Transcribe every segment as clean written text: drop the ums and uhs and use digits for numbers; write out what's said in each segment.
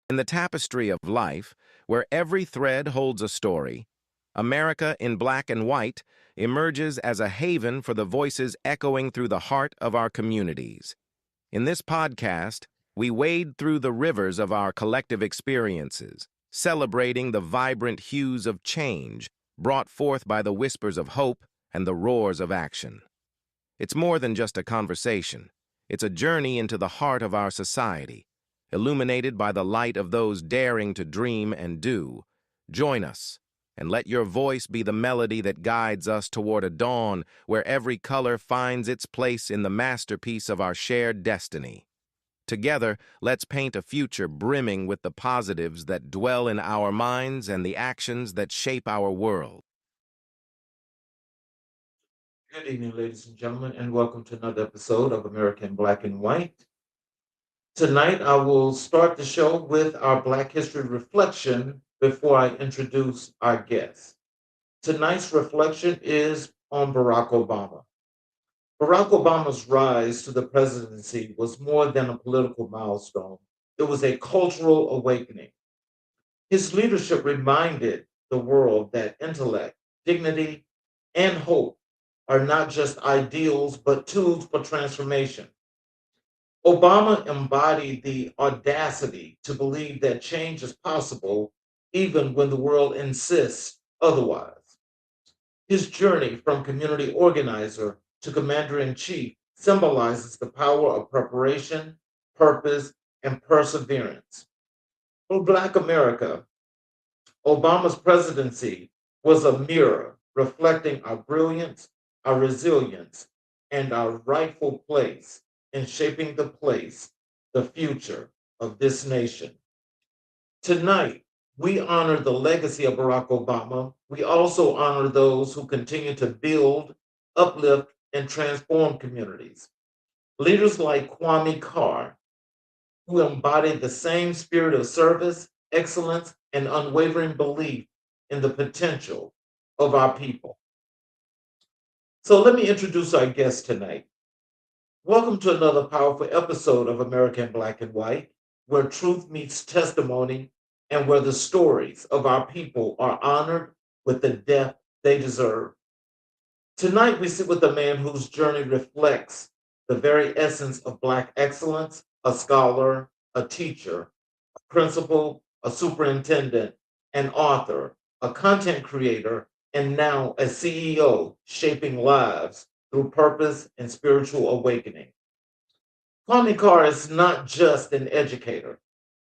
In the tapestry of life, where every thread holds a story, America in Black and White emerges as a haven for the voices echoing through the heart of our communities. In this podcast, we wade through the rivers of our collective experiences, celebrating the vibrant hues of change brought forth by the whispers of hope and the roars of action. It's more than just a conversation. It's a journey into the heart of our society, illuminated by the light of those daring to dream and do. Join us, and let your voice be the melody that guides us toward a dawn where every color finds its place in the masterpiece of our shared destiny. Together, let's paint a future brimming with the positives that dwell in our minds and the actions that shape our world. Good evening, ladies and gentlemen, and welcome to another episode of American Black and White. Tonight, I will start the show with our Black History reflection before I introduce our guest. Tonight's reflection is on Barack Obama. Barack Obama's rise to the presidency was more than a political milestone. It was a cultural awakening. His leadership reminded the world that intellect, dignity, and hope are not just ideals, but tools for transformation. Obama embodied the audacity to believe that change is possible even when the world insists otherwise. His journey from community organizer to commander in chief symbolizes the power of preparation, purpose, and perseverance. For Black America, Obama's presidency was a mirror reflecting our brilliance, our resilience, and our rightful place in shaping the future of this nation. Tonight, we honor the legacy of Barack Obama. We also honor those who continue to build, uplift, and transform communities. Leaders like Kwame Carr, who embodied the same spirit of service, excellence, and unwavering belief in the potential of our people. So let me introduce our guest tonight. Welcome to another powerful episode of American Black and White, where truth meets testimony and where the stories of our people are honored with the depth they deserve. Tonight, we sit with a man whose journey reflects the very essence of Black excellence, a scholar, a teacher, a principal, a superintendent, an author, a content creator, and now a CEO shaping lives through purpose and spiritual awakening. Kwame Carr is not just an educator.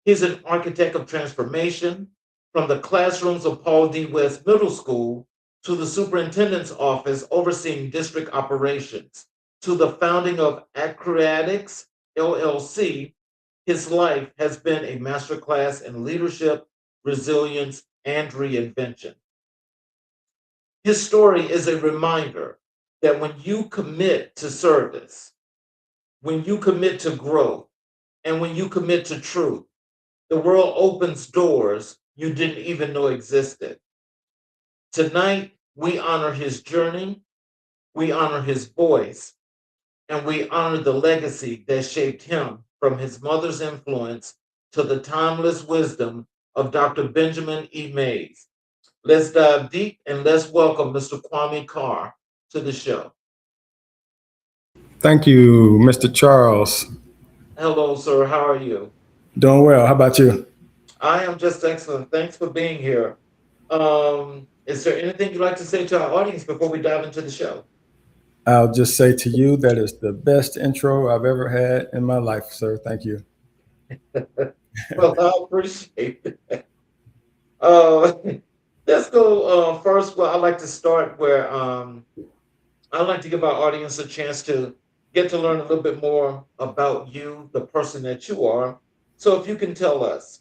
He's an architect of transformation from the classrooms of Paul D. West Middle School to the superintendent's office overseeing district operations to the founding of Acrobatics LLC. His life has been a masterclass in leadership, resilience, and reinvention. His story is a reminder that when you commit to service, when you commit to growth, and when you commit to truth, the world opens doors you didn't even know existed. Tonight, we honor his journey, we honor his voice, and we honor the legacy that shaped him from his mother's influence to the timeless wisdom of Dr. Benjamin E. Mays. Let's dive deep and let's welcome Mr. Kwame Carr to the show. Thank you, Mr. Charles. Hello, sir. How are you? Doing well. How about you? I am just excellent. Thanks for being here. Is there anything you'd like to say to our audience before we dive into the show? I'll just say to you that is the best intro I've ever had in my life, sir. Thank you. Well, I appreciate it. Uh, let's go first. Well, I'd like to start where I'd like to give our audience a chance to get to learn a little bit more about you, the person that you are. So, if you can tell us,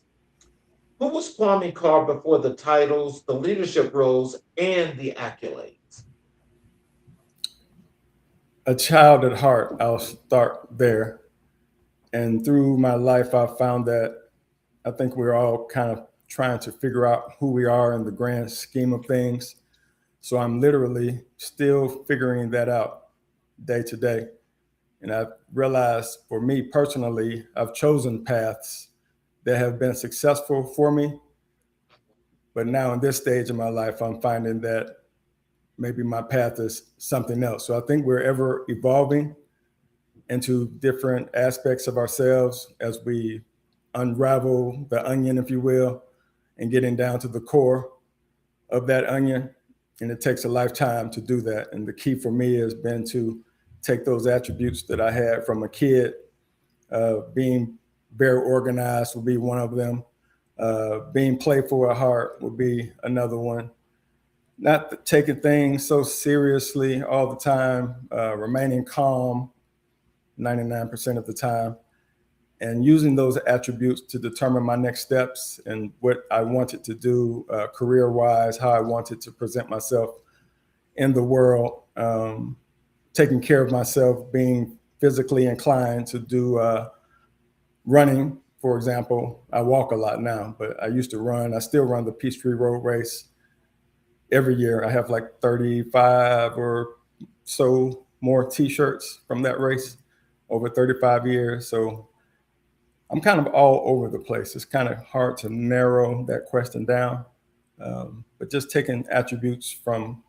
who was Kwame Carr before the titles, the leadership roles, and the accolades? A child at heart, I'll start there. And through my life, I found that I think we're all kind of trying to figure out who we are in the grand scheme of things. So I'm literally still figuring that out day to day. And I've realized for me personally, I've chosen paths that have been successful for me. But now in this stage of my life, I'm finding that maybe my path is something else. So I think we're ever evolving into different aspects of ourselves as we unravel the onion, if you will, and getting down to the core of that onion. And it takes a lifetime to do that. And the key for me has been to take those attributes that I had from a kid. Being very organized would be one of them. Being playful at heart would be another one. Not taking things so seriously all the time, remaining calm 99% of the time, and using those attributes to determine my next steps and what I wanted to do career-wise, how I wanted to present myself in the world, taking care of myself, being physically inclined to do running, for example. I walk a lot now, but I used to run. I still run the Peachtree Road Race every year. I have like 35 or so more T-shirts from that race over 35 years. So I'm kind of all over the place. It's kind of hard to narrow that question down, but just taking attributes from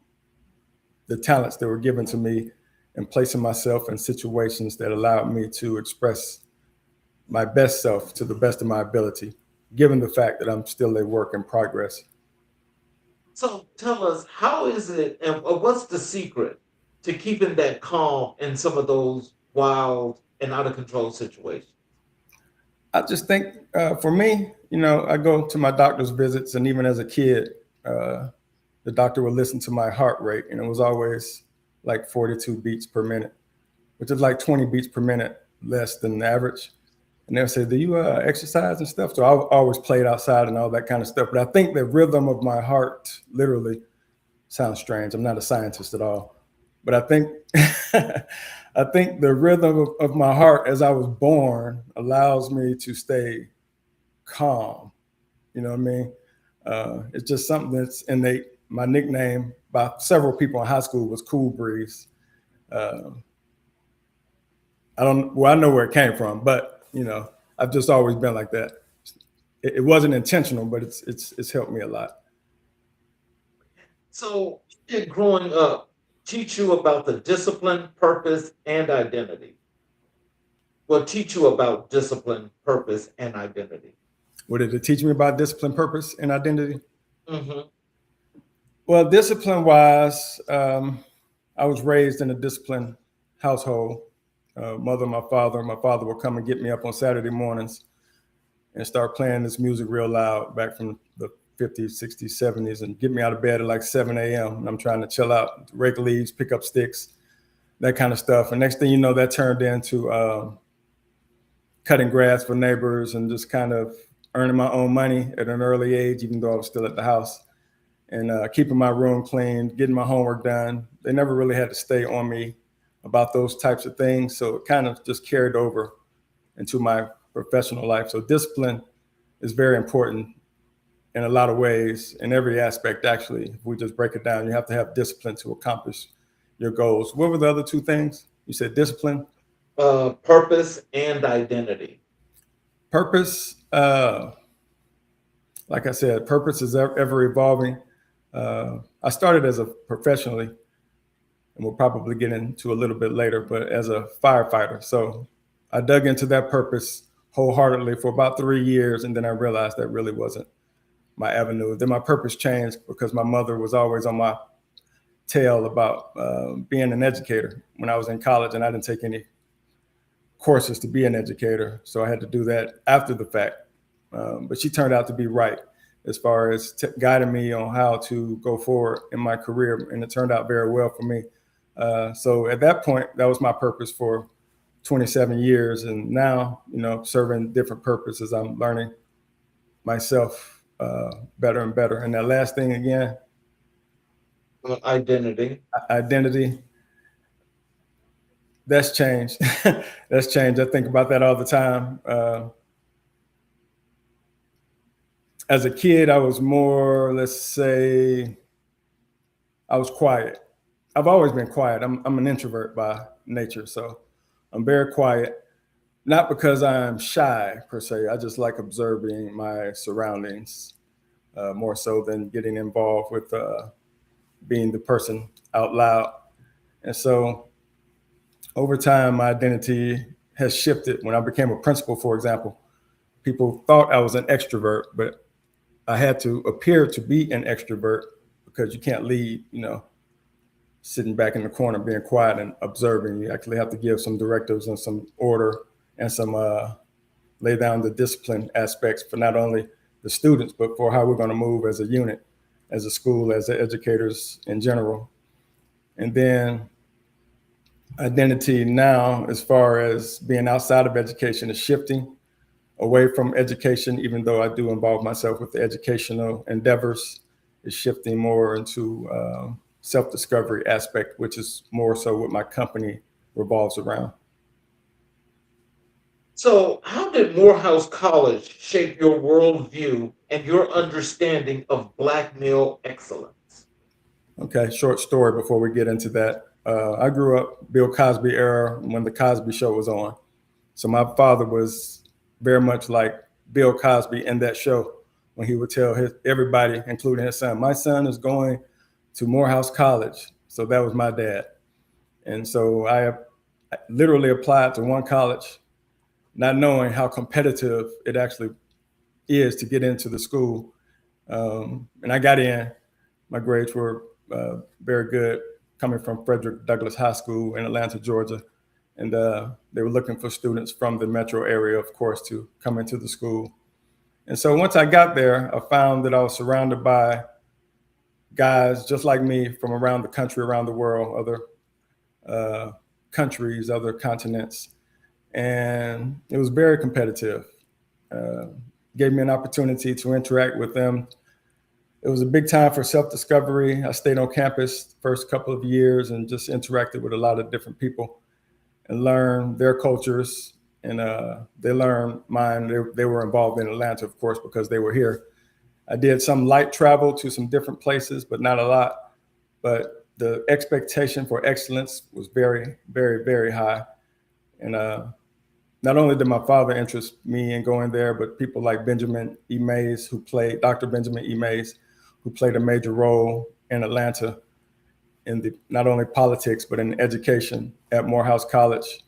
the talents that were given to me and placing myself in situations that allowed me to express my best self to the best of my ability, given the fact that I'm still a work in progress. So tell us, how is it, and what's the secret to keeping that calm in some of those wild and out of control situations? I just think for me, I go to my doctor's visits, and even as a kid, the doctor would listen to my heart rate, and it was always like 42 beats per minute, which is like 20 beats per minute less than the average. And they'll say, do you exercise and stuff? So I always played outside and all that kind of stuff. But I think the rhythm of my heart literally sounds strange. I'm not a scientist at all. But I think I think the rhythm of my heart as I was born allows me to stay calm. You know what I mean? It's just something that's innate. My nickname by several people in high school was Cool Breeze. I know where it came from, but I've just always been like that. It wasn't intentional, but it's helped me a lot. So, did growing up teach you about the discipline, purpose, and identity? Well, teach you about discipline, purpose, and identity. What did it teach me about discipline, purpose, and identity? Mm-hmm. Well, discipline-wise, I was raised in a disciplined household. Mother, my father would come and get me up on Saturday mornings and start playing this music real loud back from the 50s, 60s, 70s, and get me out of bed at like 7 a.m. And I'm trying to chill out, rake leaves, pick up sticks, that kind of stuff. And next thing you know, that turned into cutting grass for neighbors and just kind of earning my own money at an early age, even though I was still at the house, and keeping my room clean, getting my homework done. They never really had to stay on me about those types of things. So it kind of just carried over into my professional life. So discipline is very important in a lot of ways, in every aspect, actually. If we just break it down, you have to have discipline to accomplish your goals. What were the other two things? You said discipline? Purpose and identity. Purpose, like I said, purpose is ever evolving. I started as a professionally, and we'll probably get into a little bit later, but as a firefighter. So I dug into that purpose wholeheartedly for about 3 years, and then I realized that really wasn't my avenue. Then my purpose changed because my mother was always on my tail about being an educator when I was in college, and I didn't take any courses to be an educator, so I had to do that after the fact. But she turned out to be right as far as guiding me on how to go forward in my career, and it turned out very well for me. So at that point, that was my purpose for 27 years, and now, serving different purposes, I'm learning myself better and better. And that last thing again, Identity. identity. That's changed. That's changed. I think about that all the time. As a kid, I was more, let's say, I was quiet. I've always been quiet. I'm an introvert by nature, so I'm very quiet. Not because I'm shy per se. I just like observing my surroundings more so than getting involved with being the person out loud. And so over time, my identity has shifted. When I became a principal, for example, people thought I was an extrovert, but I had to appear to be an extrovert because you can't lead, sitting back in the corner, being quiet and observing. You actually have to give some directives and some order and some lay down the discipline aspects for not only the students, but for how we're going to move as a unit, as a school, as the educators in general. And then identity now, as far as being outside of education, is shifting away from education, even though I do involve myself with the educational endeavors, is shifting more into self-discovery aspect, which is more so what my company revolves around. So, how did Morehouse College shape your worldview and your understanding of Black male excellence? Okay, short story before we get into that. I grew up Bill Cosby era when the Cosby Show was on. So my father was very much like Bill Cosby in that show when he would tell everybody, including his son, my son is going to Morehouse College. So that was my dad. And so I literally applied to one college, not knowing how competitive it actually is to get into the school. And I got in. My grades were very good, coming from Frederick Douglass High School in Atlanta, Georgia. And they were looking for students from the metro area, of course, to come into the school. And so once I got there, I found that I was surrounded by guys just like me from around the country, around the world, other countries, other continents. And it was very competitive. Gave me an opportunity to interact with them. It was a big time for self-discovery. I stayed on campus the first couple of years and just interacted with a lot of different people and learned their cultures. And they learned mine. They were involved in Atlanta, of course, because they were here. I did some light travel to some different places, but not a lot. But the expectation for excellence was very, very, very high. And not only did my father interest me in going there, but people like Benjamin E. Mays, Dr. Benjamin E. Mays, who played a major role in Atlanta in not only politics, but in education at Morehouse College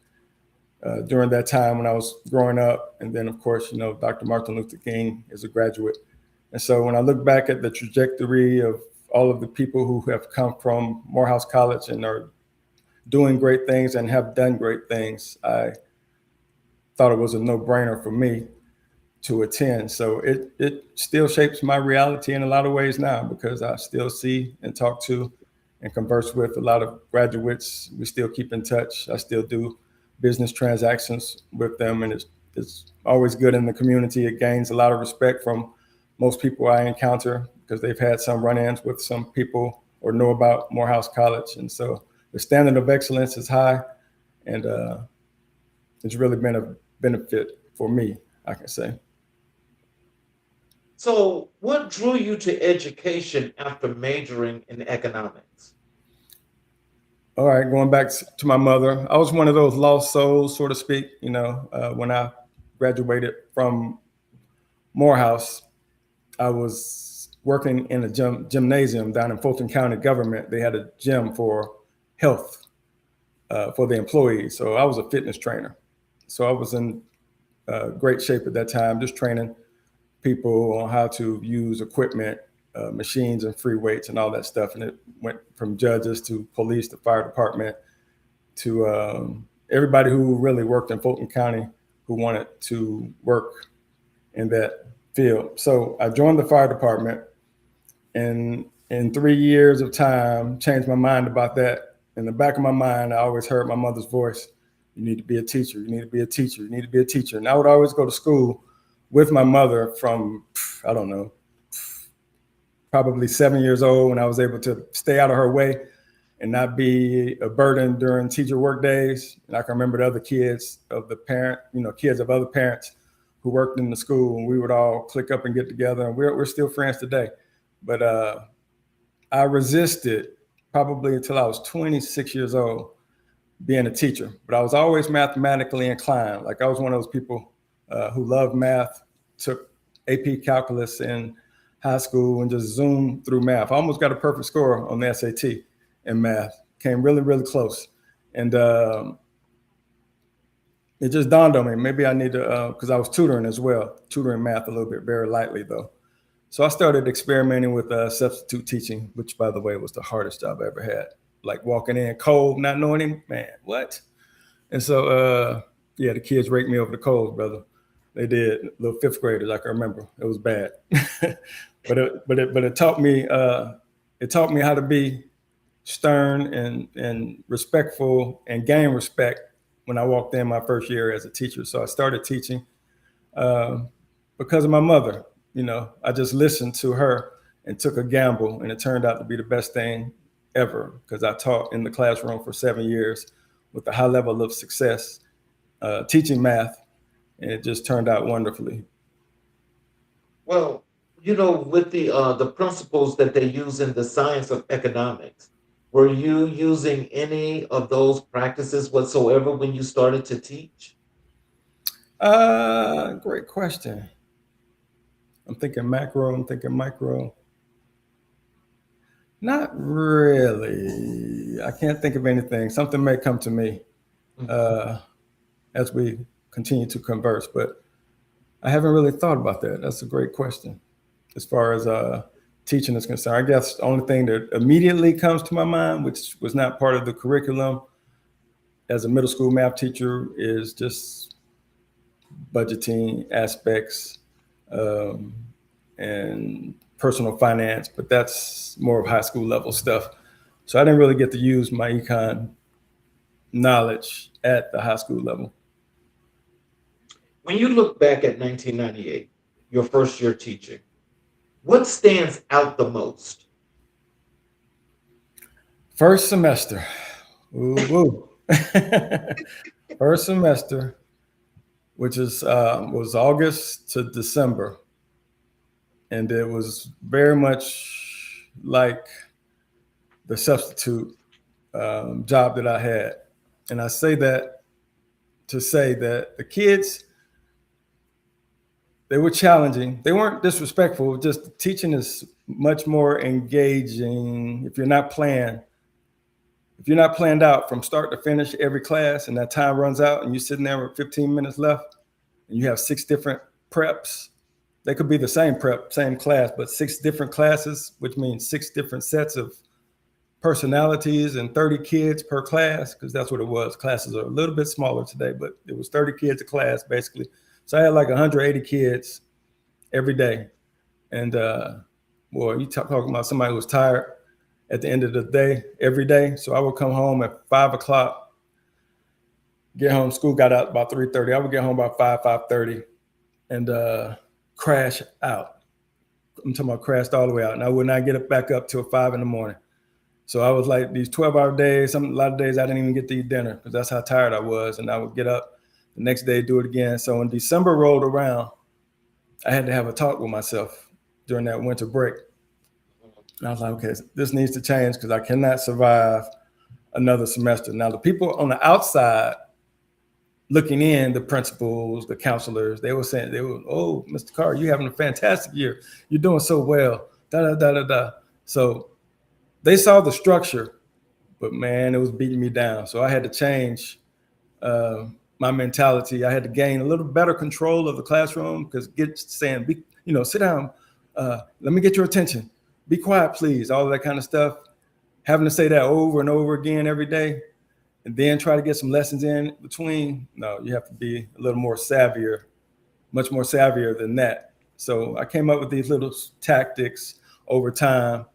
during that time when I was growing up. And then, of course, Dr. Martin Luther King is a graduate. And so when I look back at the trajectory of all of the people who have come from Morehouse College and are doing great things and have done great things, I thought it was a no-brainer for me to attend. So it still shapes my reality in a lot of ways now, because I still see and talk to and converse with a lot of graduates. We still keep in touch. I still do business transactions with them, and it's always good in the community. It gains a lot of respect from most people I encounter because they've had some run-ins with some people or know about Morehouse College. And so the standard of excellence is high, and it's really been a benefit for me, I can say. So, what drew you to education after majoring in economics? All right, going back to my mother, I was one of those lost souls, so to speak. When I graduated from Morehouse, I was working in a gymnasium down in Fulton County government. They had a gym for health for the employees. So I was a fitness trainer. So I was in great shape at that time, just training people on how to use equipment, machines and free weights and all that stuff. And it went from judges to police to fire department to everybody who really worked in Fulton County who wanted to work in that field. So I joined the fire department, and in 3 years of time, changed my mind about that. In the back of my mind, I always heard my mother's voice. You need to be a teacher. You need to be a teacher. You need to be a teacher. And I would always go to school with my mother from, I don't know, probably 7 years old, when I was able to stay out of her way and not be a burden during teacher work days. And I can remember the other kids of the kids of other parents who worked in the school, and we would all click up and get together, and we're still friends today. But I resisted probably until I was 26 years old, being a teacher, but I was always mathematically inclined. Like I was one of those people who loved math, took AP calculus in high school and just zoomed through math. I almost got a perfect score on the SAT in math, came really, really close. And it just dawned on me, maybe I need to, because I was tutoring as well, tutoring math a little bit, very lightly though. So I started experimenting with substitute teaching, which by the way, was the hardest job I ever had. Like walking in cold, not knowing him, man, what? And so, yeah, the kids raked me over the coals, brother. They did, little fifth graders, I can remember. It was bad. but it taught me how to be stern and respectful and gain respect when I walked in my first year as a teacher. So I started teaching because of my mother. You know, I just listened to her and took a gamble, and it turned out to be the best thing ever because I taught in the classroom for 7 years with a high level of success teaching math, and it just turned out wonderfully. Well, you know, with the principles that they use in the science of economics, were you using any of those practices whatsoever when you started to teach? Great question. I'm thinking macro, I'm thinking micro. Not really. I can't think of anything. Something may come to me as we continue to converse, but I haven't really thought about that. That's a great question. As far as teaching is concerned, I guess the only thing that immediately comes to my mind, which was not part of the curriculum as a middle school math teacher, is just budgeting aspects and personal finance, but that's more of high school level stuff. So I didn't really get to use my econ knowledge at the high school level. When you look back at 1998, your first year teaching, what stands out the most? First semester. Ooh, woo. First semester, which is was August to December. And it was very much like the substitute job that I had. And I say that to say that the kids, they were challenging. They weren't disrespectful. Just the teaching is much more engaging if you're not planned out from start to finish every class and that time runs out and you're sitting there with 15 minutes left and you have 6 different preps. They could be the same prep, same class, but 6 different classes, which means 6 different sets of personalities and 30 kids per class, because that's what it was. Classes are a little bit smaller today, but it was 30 kids a class, basically. So I had like 180 kids every day. And boy, you talking about somebody who was tired at the end of the day, every day. So I would come home at 5 o'clock, get home, school got out about 3:30. I would get home about 5:30 and crash out. I'm talking about crashed all the way out. And I would not get back up till 5 in the morning. So I was like these 12-hour days, a lot of days I didn't even get to eat dinner because that's how tired I was. And I would get up the next day, do it again. So when December rolled around, I had to have a talk with myself during that winter break. And I was like, okay, this needs to change because I cannot survive another semester. Now, the people on the outside looking in, the principals, the counselors, they were saying, oh, Mr. Carr, you're having a fantastic year. You're doing so well, So they saw the structure, but man, it was beating me down. So I had to change my mentality. I had to gain a little better control of the classroom because saying, sit down, let me get your attention. Be quiet, please, all of that kind of stuff. Having to say that over and over again every day and then try to get some lessons in between. No, you have to be a little more savvier, much more savvier than that. So I came up with these little tactics over time,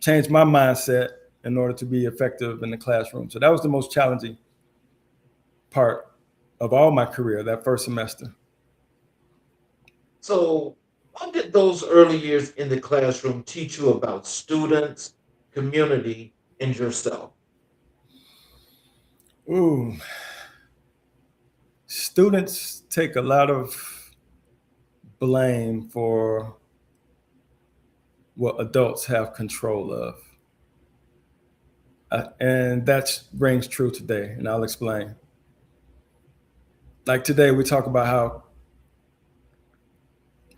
changed my mindset in order to be effective in the classroom. So that was the most challenging part of all my career, that first semester. So what did those early years in the classroom teach you about students, community, and yourself? Ooh, students take a lot of blame for what adults have control of. And that rings true today, and I'll explain. Like today, we talk about how,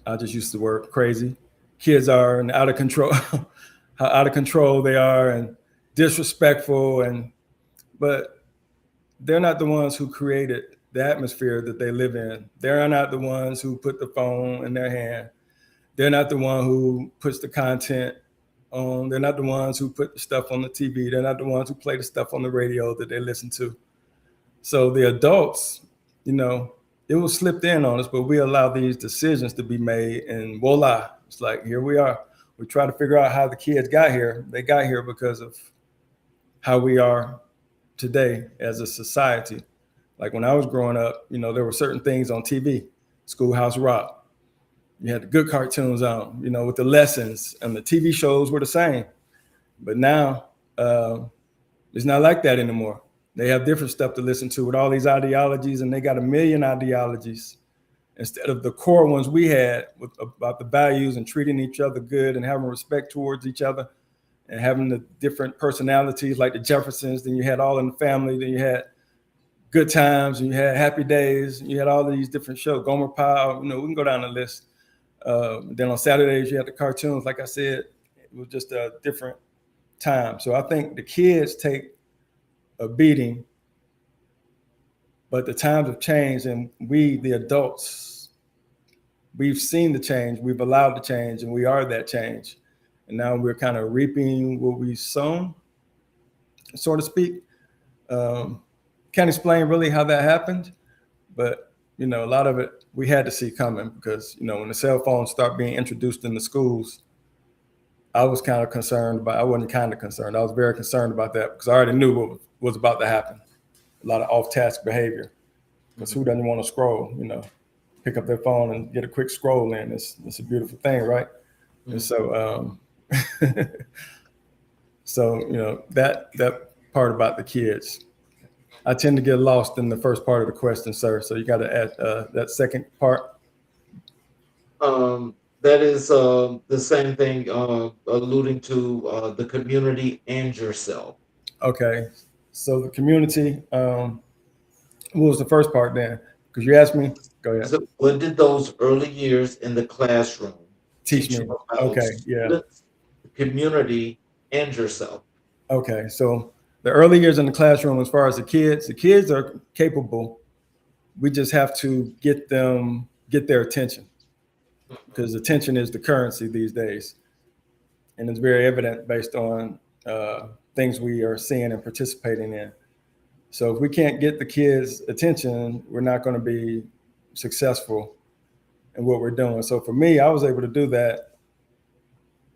I'll just use the word crazy, kids are and out of control, how out of control they are and disrespectful, but they're not the ones who created the atmosphere that they live in. They're not the ones who put the phone in their hand. They're not the one who puts the content on. They're not the ones who put the stuff on the TV. They're not the ones who play the stuff on the radio that they listen to. So the adults, it was slipped in on us, but we allow these decisions to be made, and voila, it's like, here we are. We try to figure out how the kids got here. They got here because of how we are today as a society. Like when I was growing up, there were certain things on TV, Schoolhouse Rock. You had the good cartoons on, with the lessons, and the TV shows were the same. But now it's not like that anymore. They have different stuff to listen to with all these ideologies, and they got a million ideologies instead of the core ones we had about the values and treating each other good and having respect towards each other and having the different personalities like the Jeffersons. Then you had All in the Family. Then you had Good Times, and you had Happy Days. And you had all of these different shows. Gomer Pyle. We can go down the list. Then on Saturdays you had the cartoons. Like I said, it was just a different time. So I think the kids take a beating, but the times have changed, and we, the adults, we've seen the change, we've allowed the change, and we are that change. And now we're kind of reaping what we sown, so to speak. Can't explain really how that happened, but a lot of it we had to see coming, because when the cell phones start being introduced in the schools, I was kind of concerned about. I wasn't kind of concerned. I was very concerned about that, because I already knew what was about to happen. A lot of off-task behavior. Because who doesn't want to scroll? Pick up their phone and get a quick scroll in. It's a beautiful thing, right? Mm-hmm. And so, that part about the kids. I tend to get lost in the first part of the question, sir. So you got to add that second part. That is the same thing, alluding to the community and yourself. Okay. So the community, what was the first part then? Because you asked me. Go ahead. So what did those early years in the classroom teach me? Okay, yeah. The community and yourself. Okay, so the early years in the classroom, as far as the kids are capable. We just have to get their attention, because attention is the currency these days. And it's very evident based on things we are seeing and participating in. So if we can't get the kids' attention, we're not going to be successful in what we're doing. So for me, I was able to do that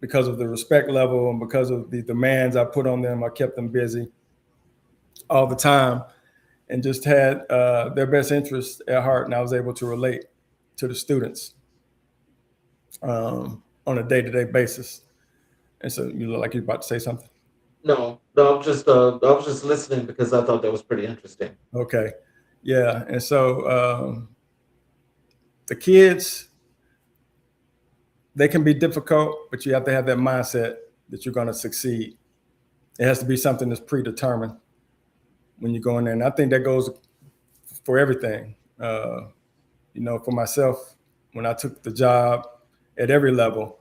because of the respect level and because of the demands I put on them. I kept them busy all the time and just had their best interests at heart. And I was able to relate to the students on a day-to-day basis. And so you look like you're about to say something. No, I was just listening because I thought that was pretty interesting. Okay. Yeah. And so the kids, they can be difficult, but you have to have that mindset that you're going to succeed. It has to be something that's predetermined when you go in there. And I think that goes for everything. For myself, when I took the job at every level,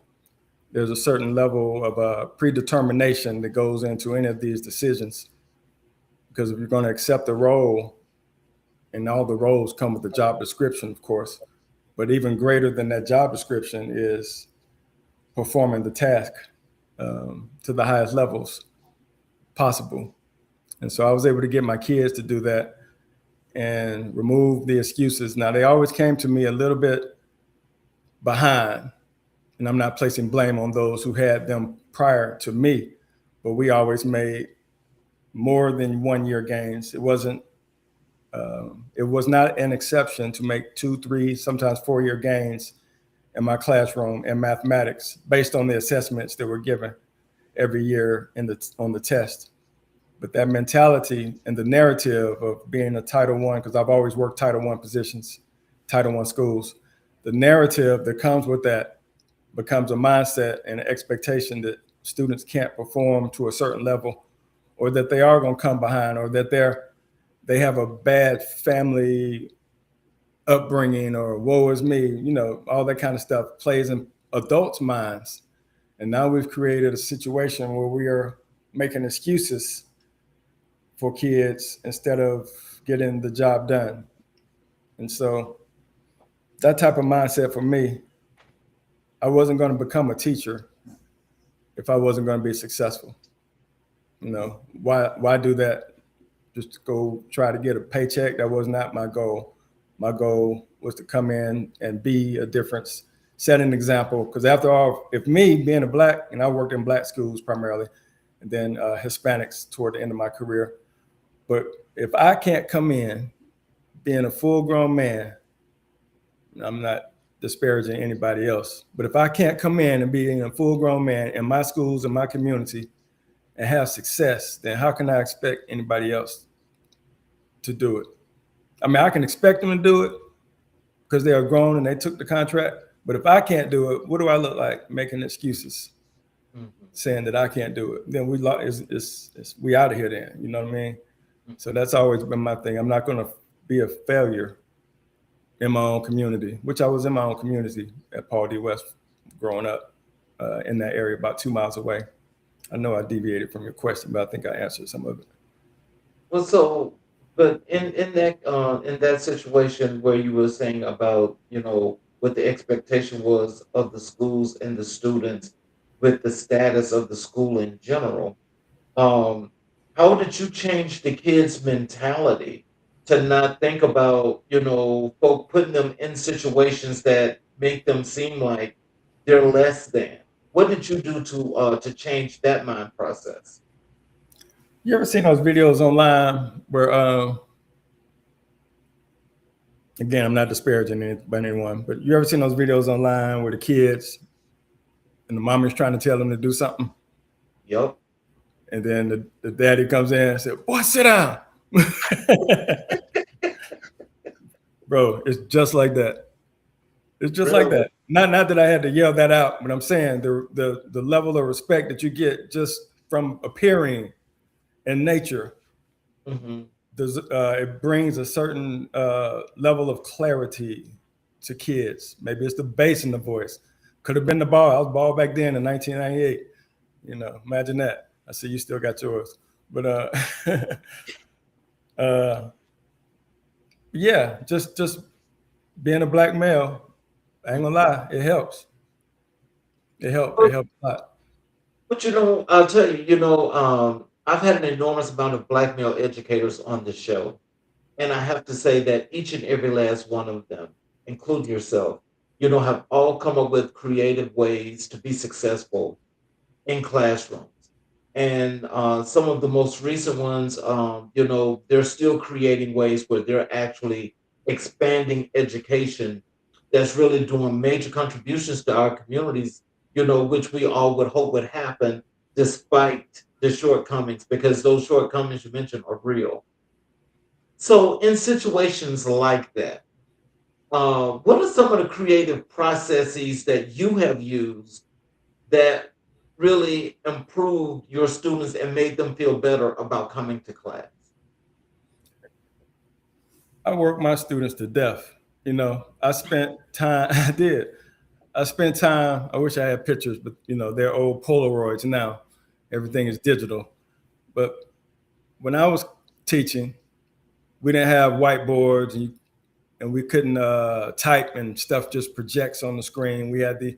there's a certain level of predetermination that goes into any of these decisions. Because if you're going to accept a role, and all the roles come with the job description, of course, but even greater than that job description is performing the task to the highest levels possible. And so I was able to get my kids to do that and remove the excuses. Now, they always came to me a little bit behind, and I'm not placing blame on those who had them prior to me, but we always made more than 1 year gains. It was not an exception to make 2, 3, sometimes 4 year gains in my classroom in mathematics based on the assessments that were given every year on the test. But that mentality and the narrative of being a Title I, because I've always worked Title I positions, Title I schools, the narrative that comes with that becomes a mindset and an expectation that students can't perform to a certain level or that they are going to come behind, or that they have a bad family upbringing, or woe is me, you know, all that kind of stuff plays in adults' minds. And now we've created a situation where we are making excuses for kids instead of getting the job done. And so that type of mindset for me, I wasn't going to become a teacher if I wasn't going to be successful. You know, why do that just to go try to get a paycheck? That was not my goal. My goal was to come in and be a difference, set an example. Because after all, if me being a black, and I worked in black schools primarily, and then Hispanics toward the end of my career. But if I can't come in being a full-grown man, I'm not disparaging anybody else, but if I can't come in and be a full-grown man in my schools and my community and have success, then how can I expect anybody else to do it? I mean, I can expect them to do it because they are grown and they took the contract. But if I can't do it, what do I look like making excuses, saying that I can't do it? Then we out of here then, you know what I mean? So that's always been my thing. I'm not going to be a failure in my own community, which I was in my own community at Paul D. West growing up in that area about 2 miles away. I know I deviated from your question, but I think I answered some of it. Well, so, but in that situation where you were saying about, you know, what the expectation was of the schools and the students with the status of the school in general, how did you change the kids' mentality to not think about, you know, folk putting them in situations that make them seem like they're less than? What did you do to change that mind process? You ever seen those videos online where, again, I'm not disparaging anyone, but you ever seen those videos online where the kids and the mom is trying to tell them to do something? Yep. And then the daddy comes in and said, "Boy, sit down." Bro, it's just like that. It's just like that. Not that I had to yell that out, but I'm saying the level of respect that you get just from appearing in nature, it brings a certain level of clarity to kids. Maybe it's the bass in the voice. Could have been the ball. I was ball back then in 1998. You know, imagine that. I see you still got yours. But yeah, just being a black male, I ain't gonna lie, it helps. It helped a lot. But you know, I'll tell you, you know, I've had an enormous amount of black male educators on the show. And I have to say that each and every last one of them, including yourself, you know, have all come up with creative ways to be successful in classrooms. And some of the most recent ones, you know, they're still creating ways where they're actually expanding education that's really doing major contributions to our communities, you know, which we all would hope would happen despite the shortcomings, because those shortcomings you mentioned are real. So, in situations like that, what are some of the creative processes that you have used that really improved your students and made them feel better about coming to class? I work my students to death. You know, I spent time, I did. I spent time, I wish I had pictures, but you know, they're old Polaroids now. Everything is digital. But when I was teaching, we didn't have whiteboards and we couldn't type, and stuff just projects on the screen. We had the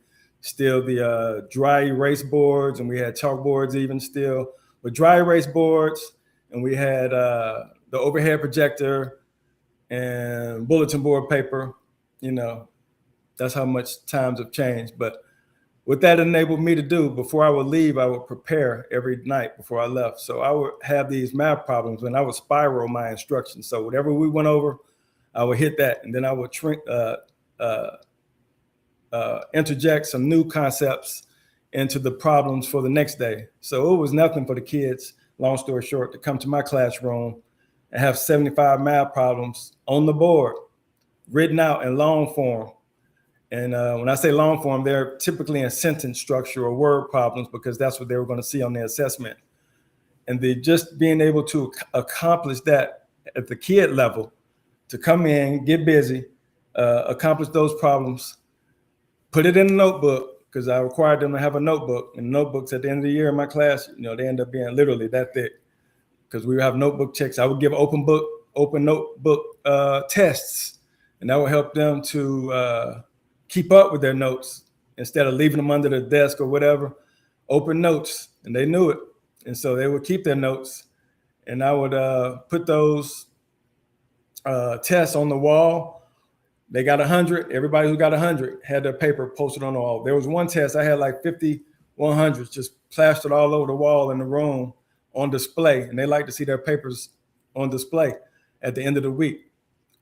dry erase boards, and we had chalkboards even still, but dry erase boards, and we had the overhead projector and bulletin board paper. You know, that's how much times have changed. But what that enabled me to do, before I would leave, I would prepare every night before I left. So I would have these math problems and I would spiral my instructions. So whatever we went over, I would hit that, and then I would interject some new concepts into the problems for the next day. So it was nothing for the kids, long story short, to come to my classroom and have 75 math problems on the board, written out in long form. And when I say long form, they're typically in sentence structure or word problems, because that's what they were going to see on the assessment. And just being able to accomplish that at the kid level, to come in, get busy, accomplish those problems, put it in a notebook, because I required them to have a notebook. And notebooks at the end of the year in my class, they end up being literally that thick, because we would have notebook checks. I would give open notebook tests, and that would help them to keep up with their notes instead of leaving them under the desk or whatever. Open notes, and they knew it. And so they would keep their notes, and I would put those tests on the wall. They got 100. Everybody who got 100 had their paper posted on the wall. There was one test I had like 50 100s just plastered all over the wall in the room on display, and they like to see their papers on display at the end of the week.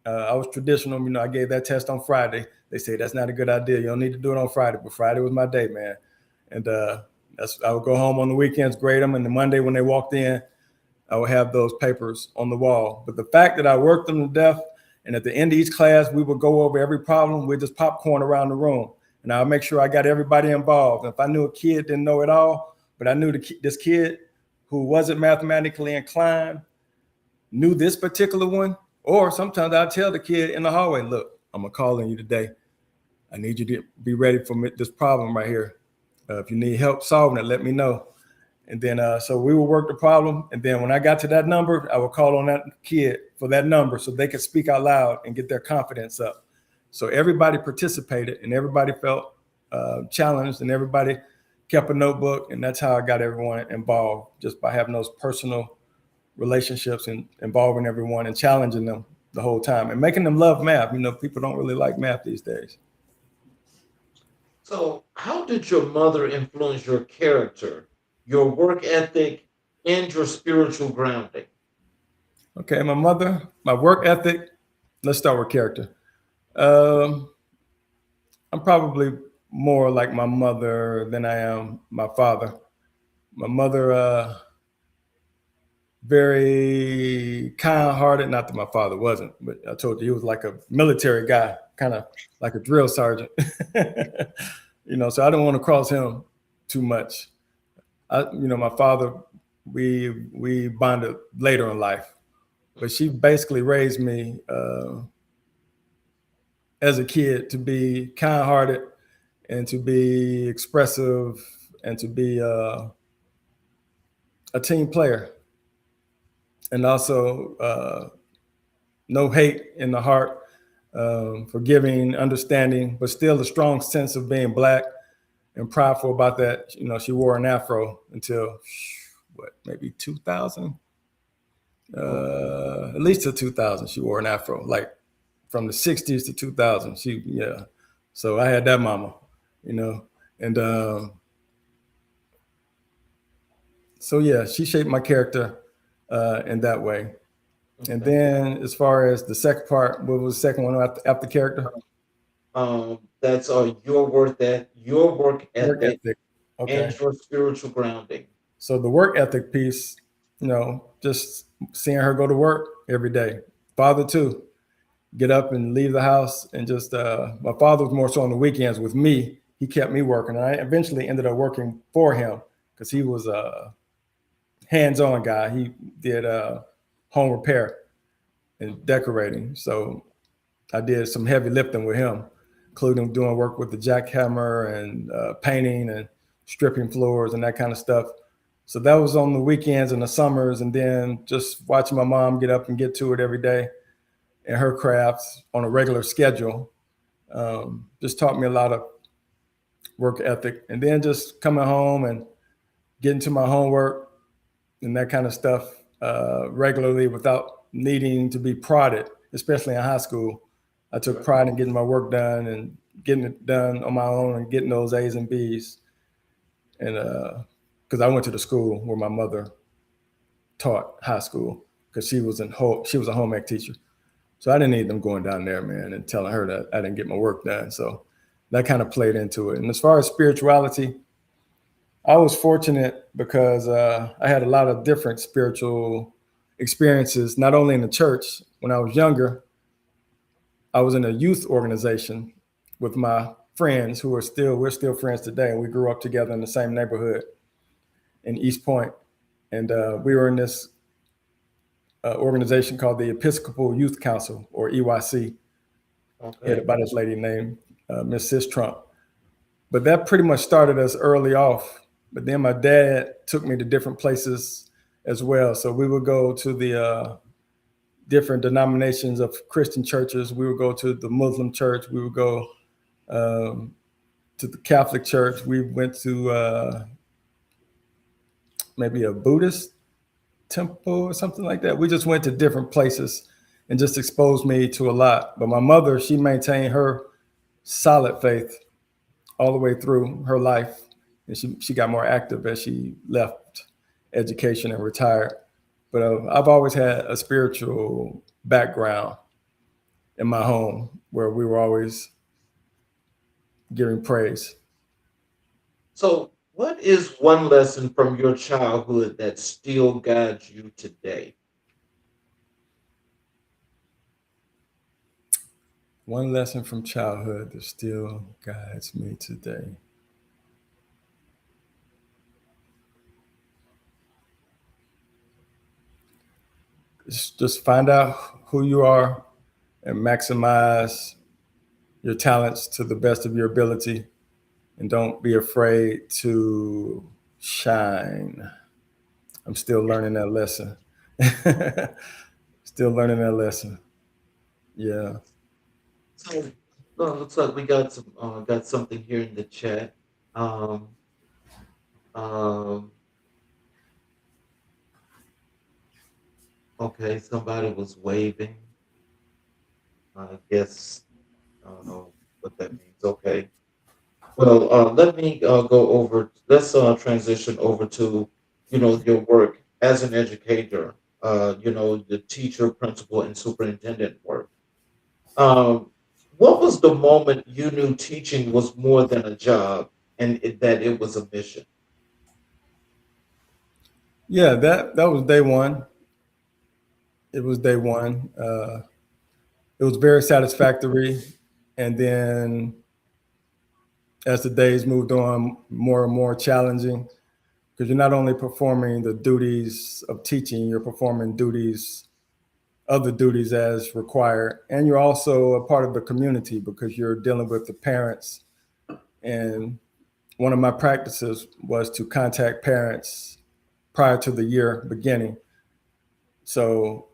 I was traditional, I gave that test on Friday. They say that's not a good idea. You don't need to do it on Friday, but Friday was my day, man. And I would go home on the weekends, grade them, and the Monday when they walked in, I would have those papers on the wall. But the fact that I worked them to death, and at the end of each class, we would go over every problem. We'd just popcorn around the room, and I'll make sure I got everybody involved. And if I knew a kid didn't know it all, but I knew this kid who wasn't mathematically inclined knew this particular one, or sometimes I'd tell the kid in the hallway, look, I'm gonna call on you today. I need you to be ready for this problem right here. If you need help solving it, let me know. And then, so we would work the problem. And then when I got to that number, I would call on that kid for that number so they could speak out loud and get their confidence up. So everybody participated, and everybody felt challenged, and everybody kept a notebook. And that's how I got everyone involved, just by having those personal relationships and involving everyone and challenging them the whole time and making them love math. People don't really like math these days. So how did your mother influence your character, your work ethic, and your spiritual grounding? Okay, my work ethic, let's start with character. I'm probably more like my mother than I am my father. My mother, very kind-hearted, not that my father wasn't, but I told you he was like a military guy, kind of like a drill sergeant. So I didn't want to cross him too much. My father, we bonded later in life, but she basically raised me as a kid to be kind-hearted and to be expressive and to be a team player, and also no hate in the heart, forgiving, understanding, but still a strong sense of being Black and prideful about that. She wore an afro until maybe 2000, at least to 2000. She wore an afro, like from the 60s to 2000. So I had that mama, and so yeah, she shaped my character in that way. Okay. And then as far as the second part, what was the second one after character? That's your work ethic, okay, and your spiritual grounding. So the work ethic piece, just seeing her go to work every day. Father too, get up and leave the house, and just my father was more so on the weekends with me. He kept me working, and I eventually ended up working for him because he was a hands-on guy. He did home repair and decorating, so I did some heavy lifting with him, including doing work with the jackhammer and painting and stripping floors and that kind of stuff. So that was on the weekends and the summers, and then just watching my mom get up and get to it every day and her crafts on a regular schedule just taught me a lot of work ethic. And then just coming home and getting to my homework and that kind of stuff regularly without needing to be prodded, especially in high school. I took pride in getting my work done and getting it done on my own and getting those A's and B's. And because I went to the school where my mother taught high school, because she was a home ec teacher. So I didn't need them going down there, man, and telling her that I didn't get my work done. So that kind of played into it. And as far as spirituality, I was fortunate because I had a lot of different spiritual experiences, not only in the church. When I was younger, I was in a youth organization with my friends who we're still friends today. And we grew up together in the same neighborhood in East Point. And we were in this organization called the Episcopal Youth Council, or EYC, headed by this lady named Miss Sis Trump. But that pretty much started us early off. But then my dad took me to different places as well. So we would go to the different denominations of Christian churches. We would go to the Muslim church. We would go to the Catholic church. We went to maybe a Buddhist temple or something like that. We just went to different places and just exposed me to a lot. But my mother, she maintained her solid faith all the way through her life. And she got more active as she left education and retired. But I've always had a spiritual background in my home where we were always giving praise. So, what is one lesson from your childhood that still guides you today? One lesson from childhood that still guides me today. Just find out who you are and maximize your talents to the best of your ability, and don't be afraid to shine. I'm still learning that lesson. Still learning that lesson. Yeah. So, looks like we got something here in the chat. Um, um, okay, somebody was waving. I guess I don't know what that means. Okay. Well, let me go over. Let's transition over to, your work as an educator. The teacher, principal, and superintendent work. Um, what was the moment you knew teaching was more than a job and that it was a mission? Yeah, that was day one. It was day one. It was very satisfactory. And then as the days moved on, more and more challenging, because you're not only performing the duties of teaching, you're performing other duties as required. And you're also a part of the community because you're dealing with the parents. And one of my practices was to contact parents prior to the year beginning. So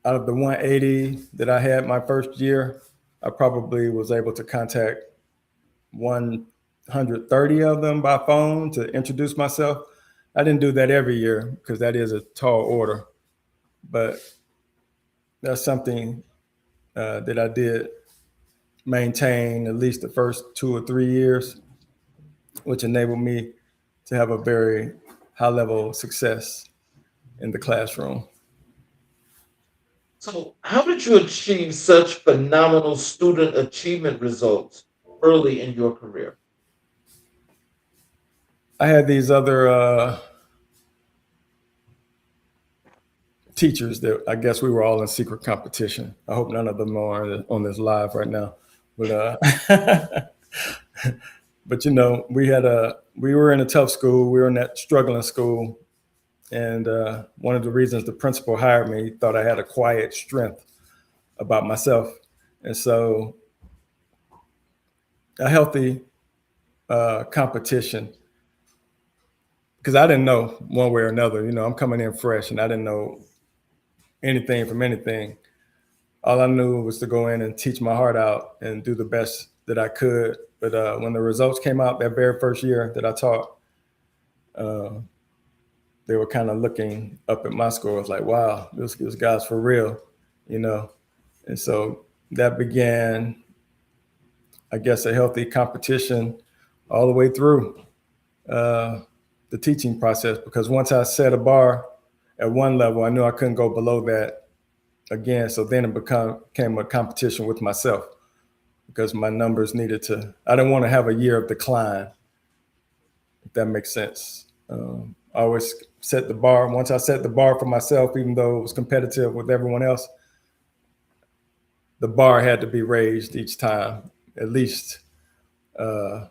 out of the 180 that I had my first year, I probably was able to contact 130 of them by phone to introduce myself. I didn't do that every year because that is a tall order, but that's something that I did maintain at least the first 2 or 3 years, which enabled me to have a very high level of success in the classroom. So, how did you achieve such phenomenal student achievement results early in your career? I had these other teachers that I guess we were all in secret competition. I hope none of them are on this live right now, but but we were in a tough school. We were in that struggling school, and one of the reasons the principal hired me, thought I had a quiet strength about myself, and so a healthy competition, because I didn't know one way or another. I'm coming in fresh, and I didn't know anything from anything. All I knew was to go in and teach my heart out and do the best that I could. But when the results came out that very first year that I taught, they were kind of looking up at my scores like, wow, this guy's for real, And so that began, I guess, a healthy competition all the way through the teaching process, because once I set a bar at one level, I knew I couldn't go below that again. So then it became a competition with myself, because my numbers I didn't want to have a year of decline, if that makes sense. I always set the bar. Once I set the bar for myself, even though it was competitive with everyone else, the bar had to be raised each time, at least a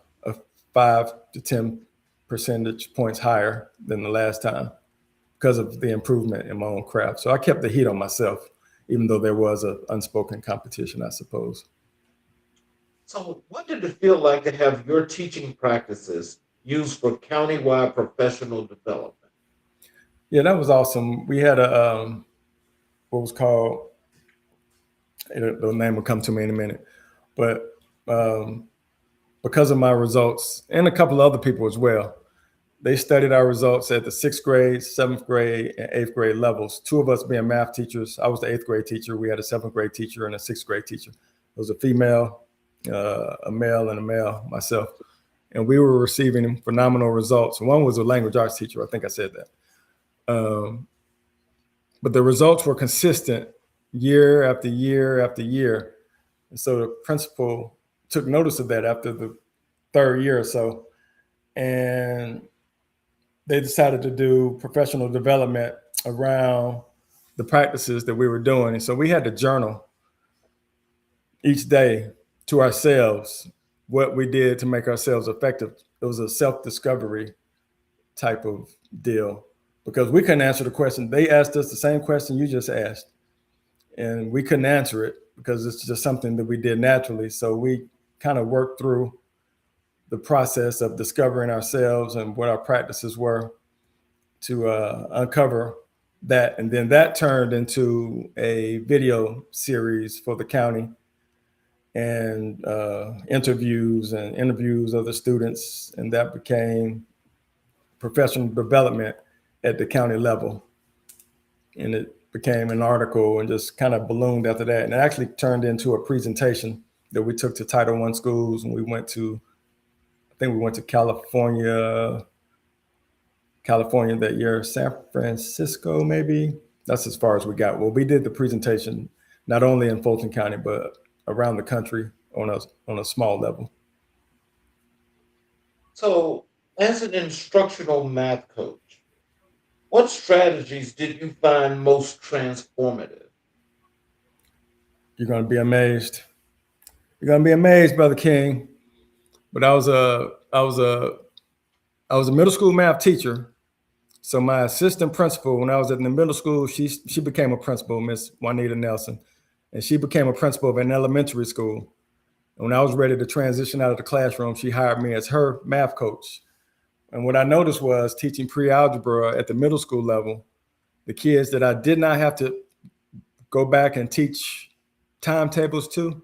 5 to 10 percentage points higher than the last time. because of the improvement in my own craft. So I kept the heat on myself, even though there was an unspoken competition, I suppose. So, what did it feel like to have your teaching practices used for countywide professional development? Yeah, that was awesome. We had a what was called, the name will come to me in a minute, but because of my results and a couple of other people as well, they studied our results at the 6th grade, 7th grade, and 8th grade levels. 2 of us being math teachers. I was the 8th grade teacher. We had a 7th grade teacher and a 6th grade teacher. It was a female, a male, and a male, myself. And we were receiving phenomenal results. One was a language arts teacher. I think I said that. But the results were consistent year after year after year. And so the principal took notice of that after the 3rd year or so. And they decided to do professional development around the practices that we were doing. And so we had to journal each day to ourselves what we did to make ourselves effective. It was a self-discovery type of deal because we couldn't answer the question. They asked us the same question you just asked, and we couldn't answer it because it's just something that we did naturally. So we kind of worked through the process of discovering ourselves and what our practices were to uncover that. And then that turned into a video series for the county and interviews of the students. And that became professional development at the county level. And it became an article and just kind of ballooned after that. And it actually turned into a presentation that we took to Title I schools. And we went to, I think we went to California that year, San Francisco, maybe. That's as far as we got. Well, we did the presentation, not only in Fulton County, but around the country on a small level. So, as an instructional math coach, what strategies did you find most transformative? You're going to be amazed. You're going to be amazed, Brother King. But I was a middle school math teacher. So my assistant principal, when I was in the middle school, she became a principal, Miss Juanita Nelson, and she became a principal of an elementary school. And when I was ready to transition out of the classroom, she hired me as her math coach. And what I noticed was teaching pre-algebra at the middle school level, the kids that I did not have to go back and teach timetables to,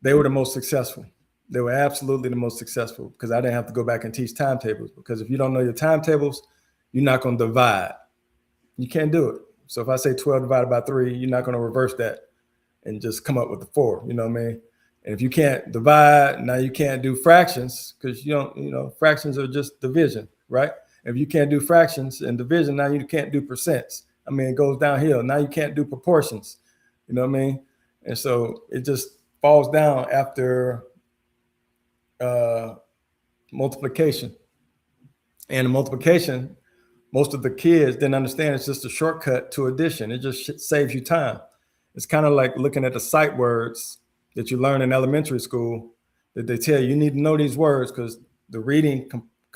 they were the most successful. They were absolutely the most successful because I didn't have to go back and teach timetables, because if you don't know your timetables, you're not going to divide. You can't do it. So if I say 12 divided by 3, you're not going to reverse that and just come up with the 4, you know what I mean? And if you can't divide, now you can't do fractions because fractions are just division, right? If you can't do fractions and division, now you can't do percents. I mean, it goes downhill. Now you can't do proportions, you know what I mean? And so it just falls down after multiplication. And multiplication, most of the kids didn't understand it's just a shortcut to addition. It just saves you time. It's kind of like looking at the sight words that you learn in elementary school, that they tell you need to know these words because the reading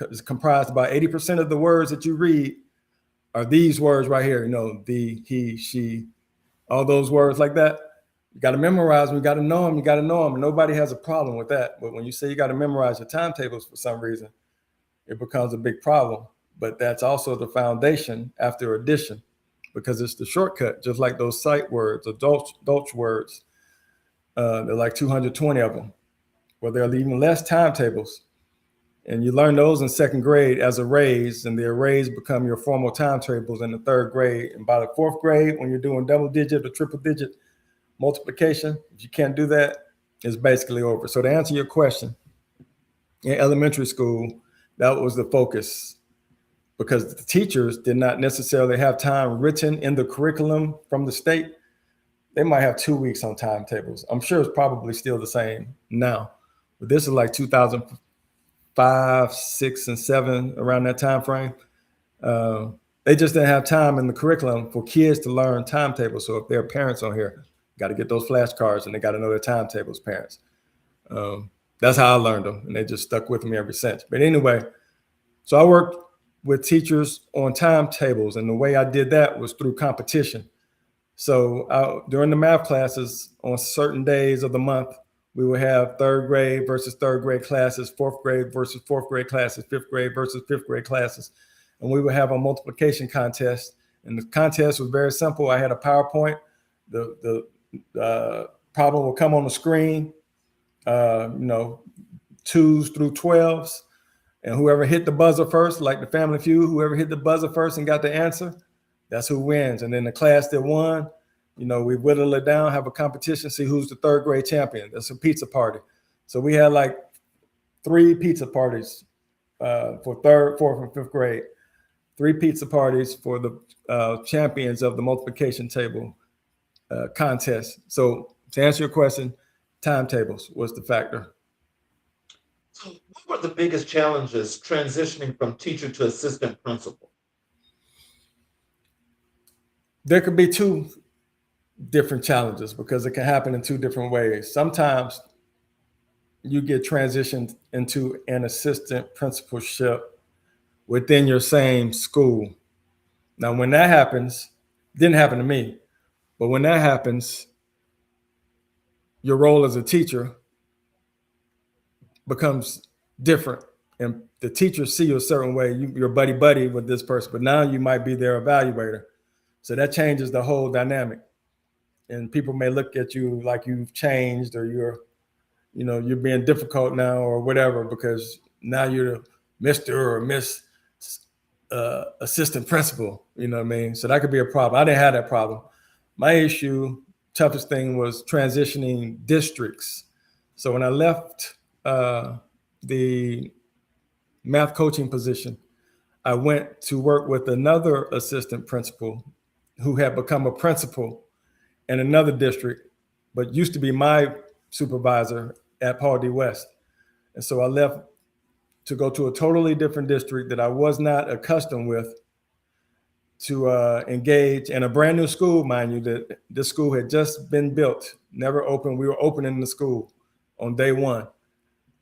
is comprised about 80% of the words that you read are these words right here, the, he, she, all those words like that. You got to memorize them. You got to know them. You got to know them. And nobody has a problem with that. But when you say you got to memorize your timetables for some reason, it becomes a big problem. But that's also the foundation after addition, because it's the shortcut, just like those sight words, or Dolch words. They're like 220 of them, where there are even less timetables. And you learn those in 2nd grade as arrays, and the arrays become your formal timetables in the 3rd grade. And by the 4th grade, when you're doing double digit or triple digit multiplication, if you can't do that, it's basically over. So to answer your question, in elementary school, that was the focus, because the teachers did not necessarily have time written in the curriculum from the state. They might have 2 weeks on timetables. I'm sure it's probably still the same now, but this is like 2005, 6, and 7, around that time frame. They just didn't have time in the curriculum for kids to learn timetables. So if there are parents on here, got to get those flashcards and they got to know their timetables, parents. That's how I learned them, and they just stuck with me ever since. But anyway, so I worked with teachers on timetables. And the way I did that was through competition. So during the math classes on certain days of the month, we would have third grade versus third grade classes, fourth grade versus fourth grade classes, fifth grade versus fifth grade classes. And we would have a multiplication contest. And the contest was very simple. I had a PowerPoint. The problem would come on the screen, 2s through 12s. And whoever hit the buzzer first, like the Family Feud, whoever hit the buzzer first and got the answer, that's who wins. And then the class that won, we whittle it down, have a competition, see who's the third grade champion. That's a pizza party. So we had like 3 pizza parties for third, fourth, and fifth grade. 3 pizza parties for the champions of the multiplication table contest. So to answer your question, timetables was the factor. So what were the biggest challenges transitioning from teacher to assistant principal? There could be 2 different challenges because it can happen in 2 different ways. Sometimes you get transitioned into an assistant principalship within your same school. Now, when that happens, didn't happen to me, but when that happens, your role as a teacher becomes different. And the teachers see you a certain way. You're buddy with this person, but now you might be their evaluator. So that changes the whole dynamic. And people may look at you like you've changed or you're being difficult now or whatever, because now you're Mr. or Miss assistant principal, you know what I mean? So that could be a problem. I didn't have that problem. My issue, toughest thing, was transitioning districts. So when I left the math coaching position, I went to work with another assistant principal who had become a principal in another district, but used to be my supervisor at Paul D. West. And so I left to go to a totally different district that I was not accustomed with to engage in a brand new school, mind you, that this school had just been built, never opened. We were opening the school on day 1.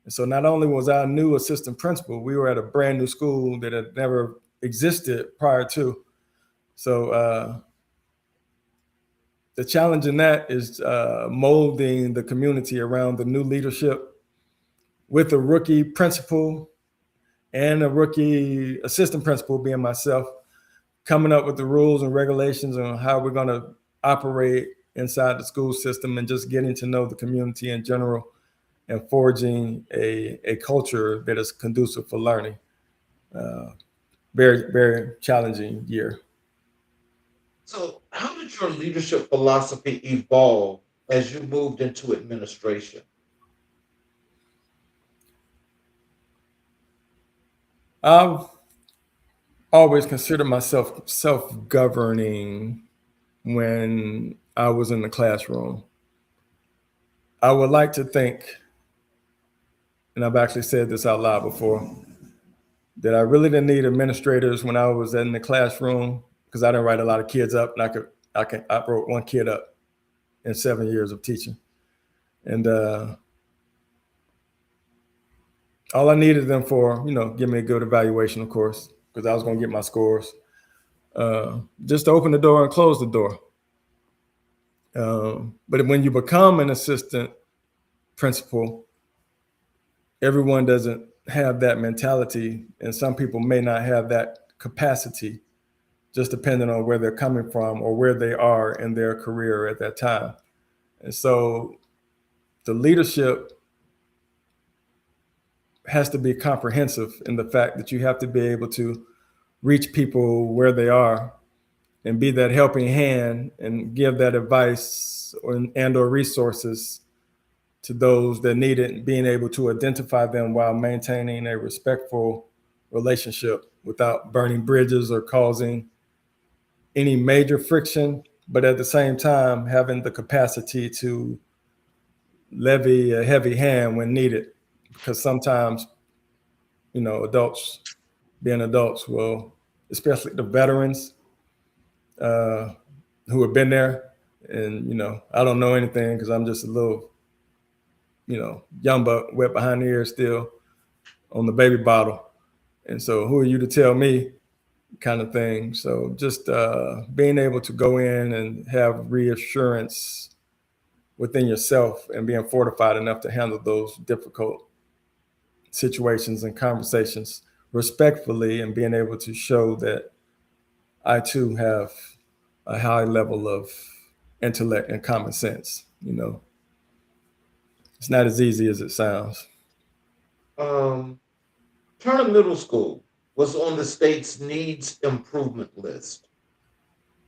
And so not only was I a new assistant principal, we were at a brand new school that had never existed prior to. So the challenge in that is molding the community around the new leadership with a rookie principal and a rookie assistant principal being myself, coming up with the rules and regulations on how we're going to operate inside the school system and just getting to know the community in general and forging a culture that is conducive for learning. Very, very challenging year. So how did your leadership philosophy evolve as you moved into administration? I've always considered myself self-governing when I was in the classroom. I would like to think, and I've actually said this out loud before, that I really didn't need administrators when I was in the classroom because I didn't write a lot of kids up, and I wrote 1 kid up in 7 years of teaching. And all I needed them for, give me a good evaluation, of course, because I was going to get my scores, just to open the door and close the door. But when you become an assistant principal, everyone doesn't have that mentality, and some people may not have that capacity, just depending on where they're coming from or where they are in their career at that time. And so the leadership has to be comprehensive in the fact that you have to be able to reach people where they are and be that helping hand and give that advice or resources to those that need it, and being able to identify them while maintaining a respectful relationship without burning bridges or causing any major friction, but at the same time, having the capacity to levy a heavy hand when needed. Because sometimes, adults, being adults, will, especially the veterans who have been there, and, I don't know anything because I'm just a little, young buck, wet behind the ears still on the baby bottle. And so who are you to tell me kind of thing. So just being able to go in and have reassurance within yourself and being fortified enough to handle those difficult situations and conversations respectfully, and being able to show that I too have a high level of intellect and common sense. It's not as easy as it sounds. Turner Middle School was on the state's needs improvement list.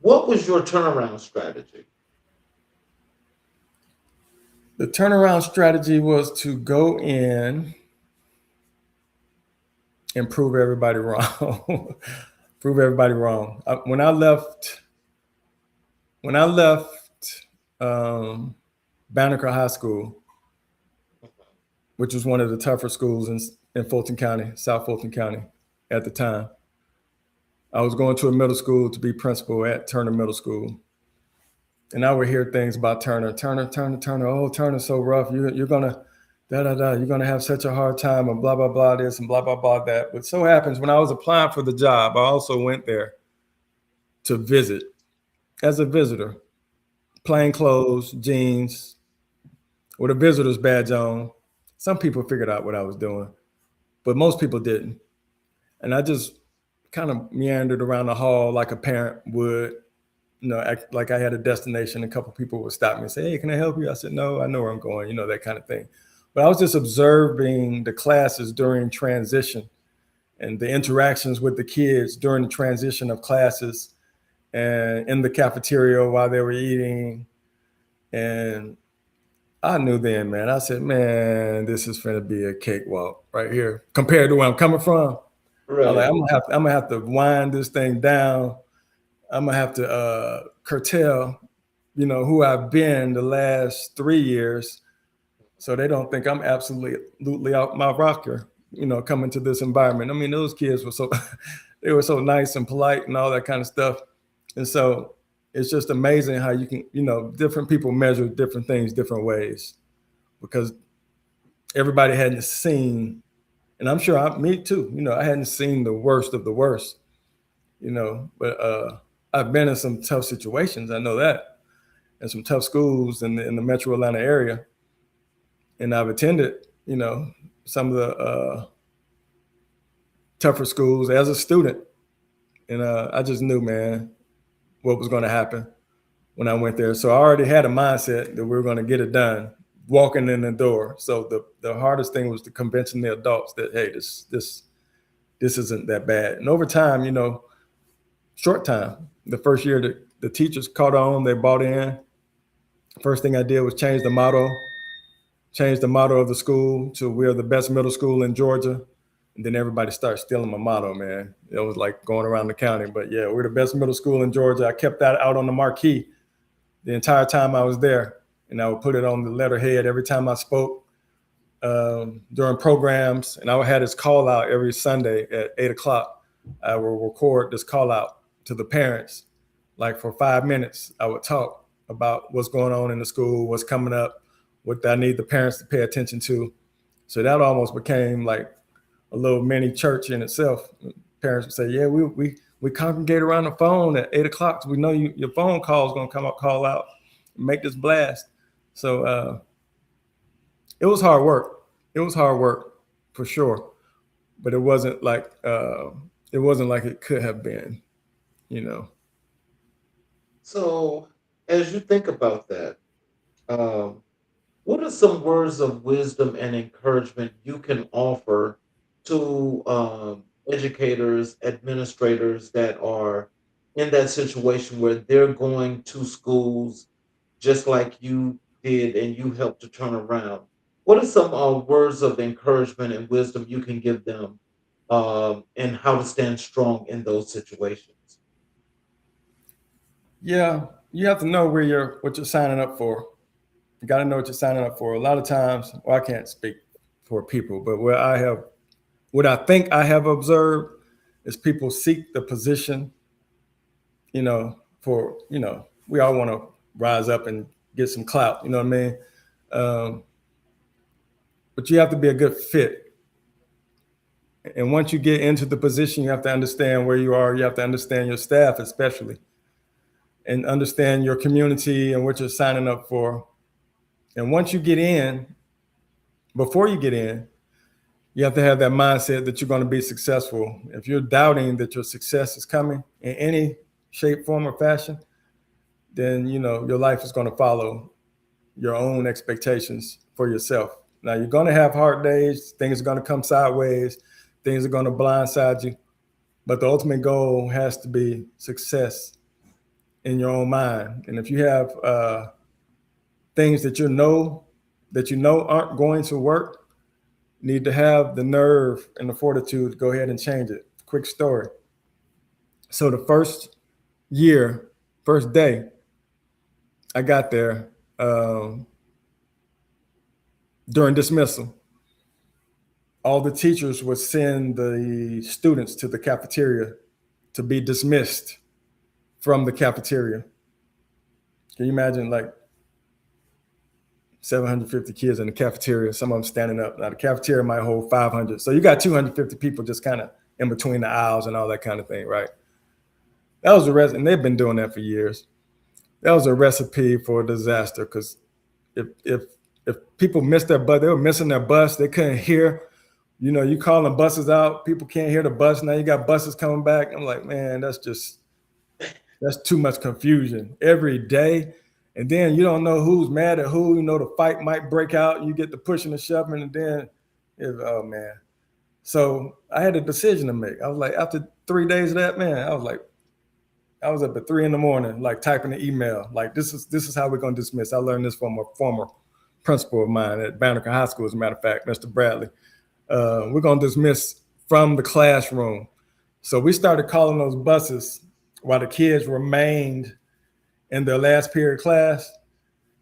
What was your turnaround strategy? The turnaround strategy was to go in and prove everybody wrong. Prove everybody wrong. When I left Banneker High School, which was one of the tougher schools in Fulton County, South Fulton County at the time, I was going to a middle school to be principal at Turner Middle School. And I would hear things about Turner. Oh, Turner's so rough. You're gonna you're gonna have such a hard time, and blah blah blah this and blah blah blah that. But so happens when I was applying for the job, I also went there to visit as a visitor, plain clothes, jeans, with a visitor's badge on. Some people figured out what I was doing, but most people didn't. And I just kind of meandered around the hall like a parent would. Act like I had a destination. A couple people would stop me and say, "Hey, can I help you?" I said, "No, I know where I'm going," that kind of thing. But I was just observing the classes during transition and the interactions with the kids during the transition of classes and in the cafeteria while they were eating. And I knew then, man, I said, man, this is going to be a cakewalk right here compared to where I'm coming from. Right. I'm gonna have to wind this thing down. I'm gonna have to curtail, who I've been the last 3 years, so they don't think I'm absolutely out my rocker, coming to this environment. I mean, those kids were they were so nice and polite and all that kind of stuff. And so it's just amazing how you can, different people measure different things different ways, because everybody hadn't seen, and I'm sure me too, I hadn't seen the worst of the worst, but I've been in some tough situations. I know that, and some tough schools in the Metro Atlanta area. And I've attended, some of the tougher schools as a student. And I just knew, man, what was going to happen when I went there. So I already had a mindset that we were going to get it done walking in the door. So the hardest thing was to convincing the adults that, hey, this isn't that bad. And over time, short time, the first year the teachers caught on, they bought in. First thing I did was change the motto of the school to "We're the best middle school in Georgia." And then everybody started stealing my motto, man. It was like going around the county, but yeah, we're the best middle school in Georgia. I kept that out on the marquee the entire time I was there. And I would put it on the letterhead every time I spoke during programs. And I would have this call out every Sunday at 8:00. I will record this call out to the parents. Like for 5 minutes, I would talk about what's going on in the school, what's coming up, what I need the parents to pay attention to. So that almost became like a little mini church in itself. Parents would say, yeah, we congregate around the phone at 8:00. So we know your phone call is going to come up, call out, and make this blast. So it was hard work. It was hard work for sure. But it wasn't like it could have been, So as you think about that, what are some words of wisdom and encouragement you can offer to educators, administrators that are in that situation where they're going to schools just like you did and you helped to turn around? What are some words of encouragement and wisdom you can give them, and how to stand strong in those situations? Yeah, you have to know what you're signing up for. You got to know what you're signing up for. A lot of times, well, I can't speak for people, but what I think I have observed is people seek the position, we all want to rise up and get some clout, you know what I mean? But you have to be a good fit And once you get into the position, you have to understand where you are. You have to understand your staff, especially, and understand your community and what you're signing up for. And once you get in, before you get in, you have to have that mindset that you're going to be successful. If you're doubting that your success is coming in any shape, form, or fashion, then your life is going to follow your own expectations for yourself. Now, you're going to have hard days. Things are going to come sideways. Things are going to blindside you. But the ultimate goal has to be success in your own mind. And if you have things that you know aren't going to work, you need to have the nerve and the fortitude to go ahead and change it. Quick story. So the first day, I got there during dismissal. All the teachers would send the students to the cafeteria to be dismissed from the cafeteria. Can you imagine, like, 750 kids in the cafeteria, some of them standing up. Now the cafeteria might hold 500. So you got 250 people just kind of in between the aisles and all that kind of thing, right? That was and they've been doing that for years. That was a recipe for a disaster, because if people missed their bus, they were missing their bus, they couldn't hear. You calling buses out, people can't hear the bus. Now you got buses coming back. I'm like, man, that's too much confusion every day. And then you don't know who's mad at who. The fight might break out. You get the pushing and shoving, and then, oh man. So I had a decision to make. I was like, after 3 days of that, man, I was up at 3 a.m, like typing an email. Like, this is how we're gonna dismiss. I learned this from a former principal of mine at Banneker High School, as a matter of fact, Mr. Bradley. We're gonna dismiss from the classroom. So we started calling those buses while the kids remained in their last period class,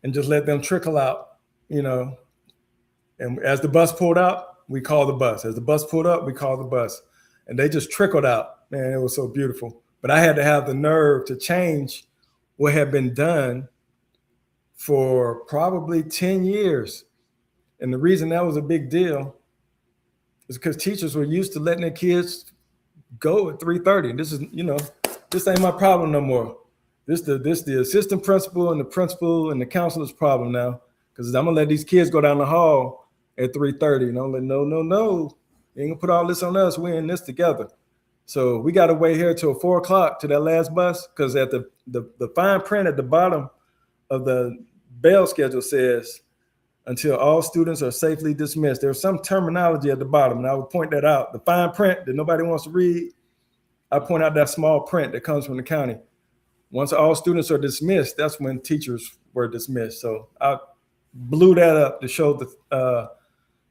and just let them trickle out, And as the bus pulled out, we called the bus. As the bus pulled up, we called the bus. And they just trickled out. Man, it was so beautiful. But I had to have the nerve to change what had been done for probably 10 years. And the reason that was a big deal is because teachers were used to letting their kids go at 3:30. This ain't my problem no more. This the assistant principal and the principal and the counselor's problem now, because I'm gonna let these kids go down the hall at 3:30. And I'm like, no, you ain't gonna put all this on us. We're in this together. So we got to wait here till 4 o'clock to that last bus, because at the fine print at the bottom of the bell schedule says, until all students are safely dismissed. There's some terminology at the bottom, and I would point that out. The fine print that nobody wants to read, I point out that small print that comes from the county. Once all students are dismissed, that's when teachers were dismissed. So I blew that up to show the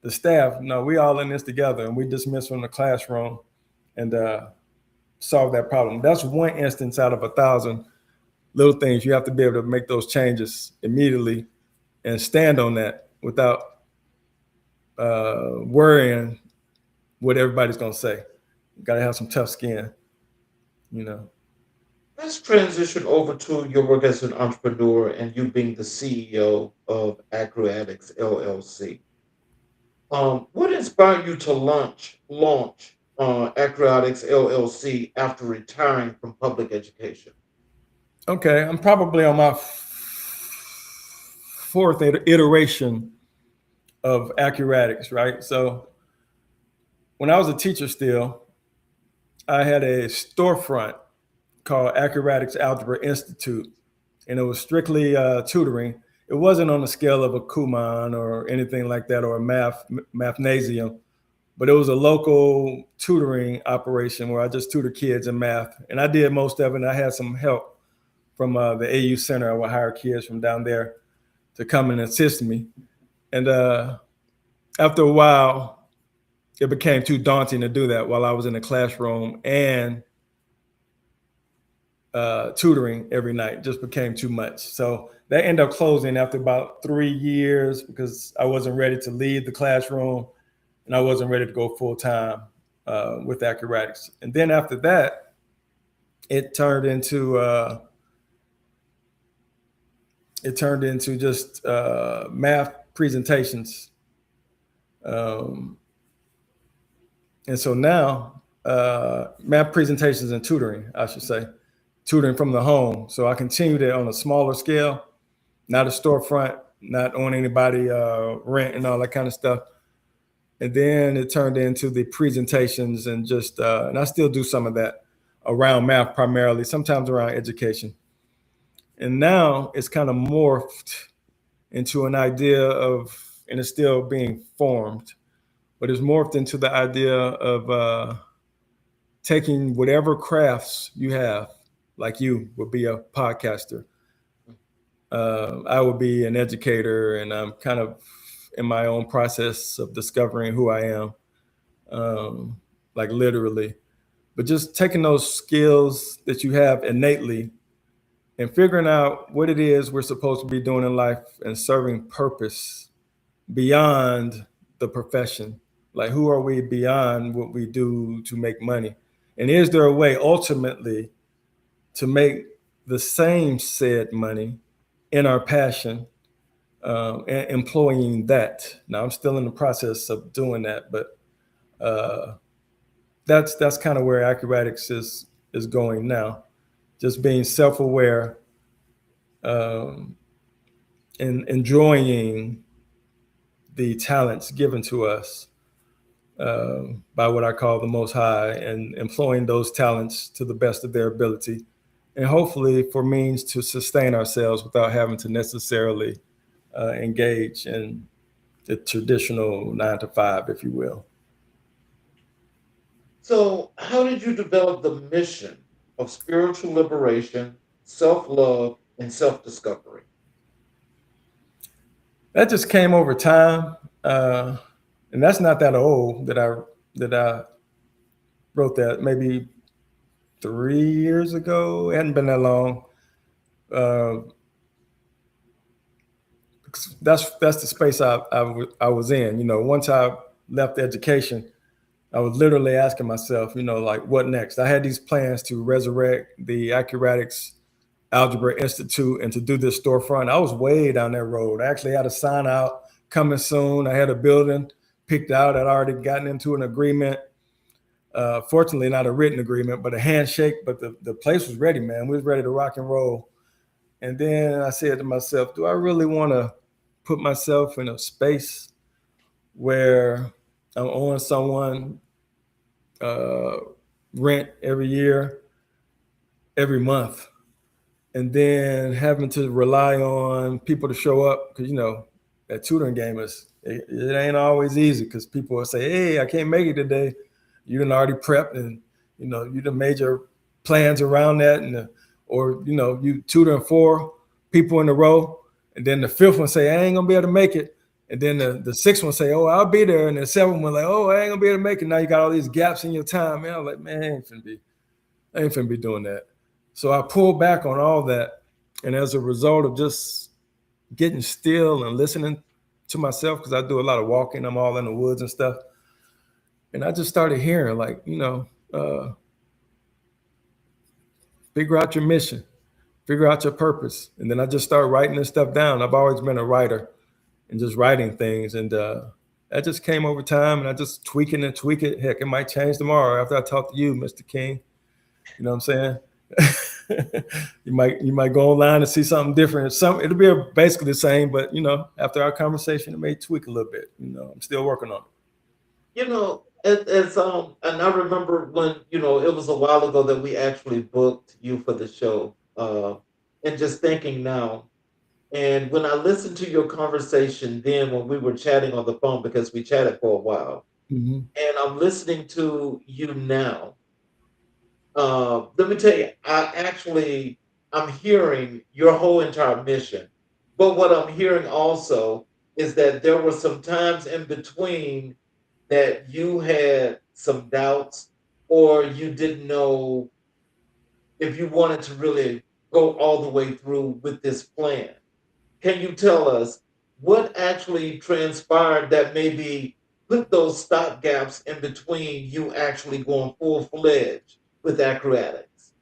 staff, no, we all in this together, and we dismissed from the classroom and solve that problem. That's one instance out of 1,000 little things. You have to be able to make those changes immediately and stand on that without worrying what everybody's going to say. You got to have some tough skin, Let's transition over to your work as an entrepreneur and you being the CEO of Acrobatics LLC. What inspired you to launch Acrobatics LLC after retiring from public education? Okay, I'm probably on my fourth iteration of Acrobatics, right? So when I was a teacher still, I had a storefront called Acrobatics Algebra Institute, and it was strictly tutoring. It wasn't on the scale of a Kumon or anything like that, or a mathnasium, but it was a local tutoring operation where I just tutored kids in math, and I did most of it. And I had some help from the AU Center. I would hire kids from down there to come and assist me. And after a while, it became too daunting to do that while I was in the classroom and tutoring every night. It just became too much. So that ended up closing after about 3 years, because I wasn't ready to leave the classroom and I wasn't ready to go full time with Acrobatics. And then after that, it turned into just math presentations. And And so now, math presentations and tutoring, I should say, tutoring from the home. So I continued it on a smaller scale, not a storefront, not on anybody rent and all that kind of stuff. And then it turned into the presentations and just, and I still do some of that around math primarily, sometimes around education. And now it's kind of morphed into an idea of, and it's still being formed, but it's morphed into the idea of taking whatever crafts you have, like you would be a podcaster. I would be an educator, and I'm kind of in my own process of discovering who I am, like literally. But just taking those skills that you have innately and figuring out what it is we're supposed to be doing in life and serving purpose beyond the profession. Like, who are we beyond what we do to make money? And is there a way ultimately to make the same said money in our passion, and employing that? Now, I'm still in the process of doing that, but that's kind of where acrobatics is going now. Just being self-aware, and enjoying the talents given to us by what I call the Most High, and employing those talents to the best of their ability, and hopefully for means to sustain ourselves without having to necessarily engage in the traditional 9 to 5, if you will. So, how did you develop the mission of spiritual liberation, self-love, and self-discovery? That just came over time, and that's not that old that I wrote that. Maybe 3 years ago. It hadn't been that long. That's the space I was in. Once I left education, I was literally asking myself, like, what next? I had these plans to resurrect the Acuratics Algebra Institute and to do this storefront. I was way down that road. I actually had a sign out, coming soon. I had a building picked out. I'd already gotten into an agreement. Fortunately, not a written agreement, but a handshake. But the place was ready, man. We was ready to rock and roll. And then I said to myself, do I really want to put myself in a space where I'm owing someone rent every year, every month, and then having to rely on people to show up? Because, that tutoring game it ain't always easy, because people will say, hey, I can't make it today. You done already prepped, and, you done made your plans around that. And or, you tutoring 4 people in a row, and then the 5th one say, I ain't gonna be able to make it. And then the 6th one say, oh, I'll be there. And the 7th one like, oh, I ain't gonna be able to make it. Now you got all these gaps in your time. Man, I'm like, man, I ain't finna be doing that. So I pulled back on all that. And as a result of just getting still and listening to myself, because I do a lot of walking, I'm all in the woods and stuff. And I just started hearing, like, figure out your mission, figure out your purpose. And then I just started writing this stuff down. I've always been a writer and just writing things. And that just came over time, and I just tweak it and tweak it. Heck, it might change tomorrow after I talk to you, Mr. King. You know what I'm saying? you might go online and see something different. It'll be basically the same, but after our conversation, it may tweak a little bit. I'm still working on it. And I remember when, it was a while ago that we actually booked you for the show, and just thinking now, and when I listened to your conversation then when we were chatting on the phone, because we chatted for a while, Mm-hmm. and I'm listening to you now, let me tell you, I'm hearing your whole entire mission. But what I'm hearing also is that there were some times in between that you had some doubts, or you didn't know if you wanted to really go all the way through with this plan. Can you tell us what actually transpired that maybe put those stop gaps in between you actually going full-fledged with acrobatics?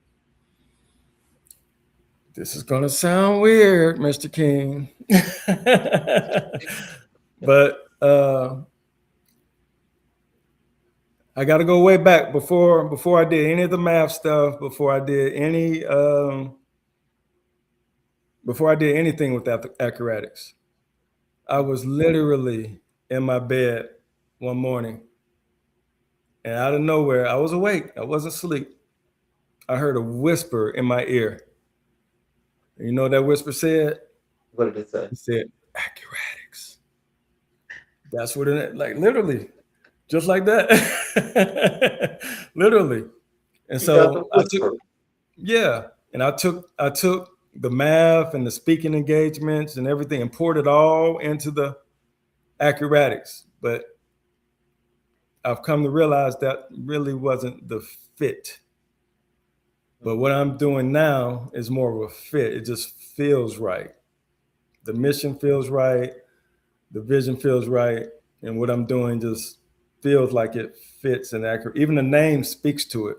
This is going to sound weird, Mr. King. But I got to go way back before I did any of the math stuff, before I did anything with acrobatics. I was literally in my bed one morning, and out of nowhere, I was awake. I wasn't asleep. I heard a whisper in my ear. You know what that whisper said? What did it say? It said, acrobatics. That's what it, like, literally, just like that. Literally. And You got the so I whisper. took the math and the speaking engagements and everything and poured it all into the acrobatics. But I've come to realize that really wasn't the fit. But what I'm doing now is more of a fit. It just feels right. The mission feels right. The vision feels right. And what I'm doing just feels like it fits and accurate. Even the name speaks to it.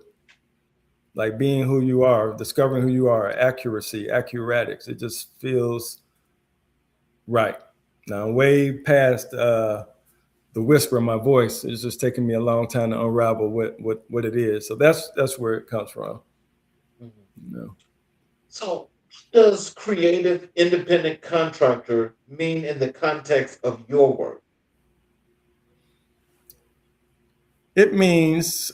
Like being who you are, discovering who you are, accuracy, acrobatics. It just feels right. Now, I'm way past the whisper in my voice. It's just taking me a long time to unravel what it is. So that's where it comes from. Mm-hmm. You know? So, what does creative independent contractor mean in the context of your work? It means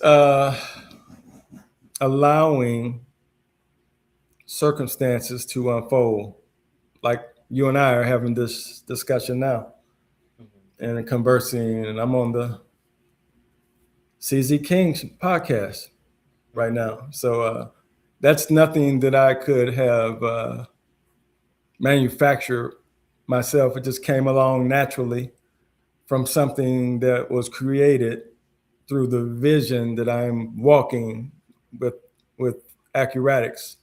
allowing circumstances to unfold, like you and I are having this discussion now Mm-hmm. and conversing, and I'm on the CZ King podcast right now. So that's nothing that I could have manufactured myself. It just came along naturally from something that was created through the vision that I'm walking with acrobatics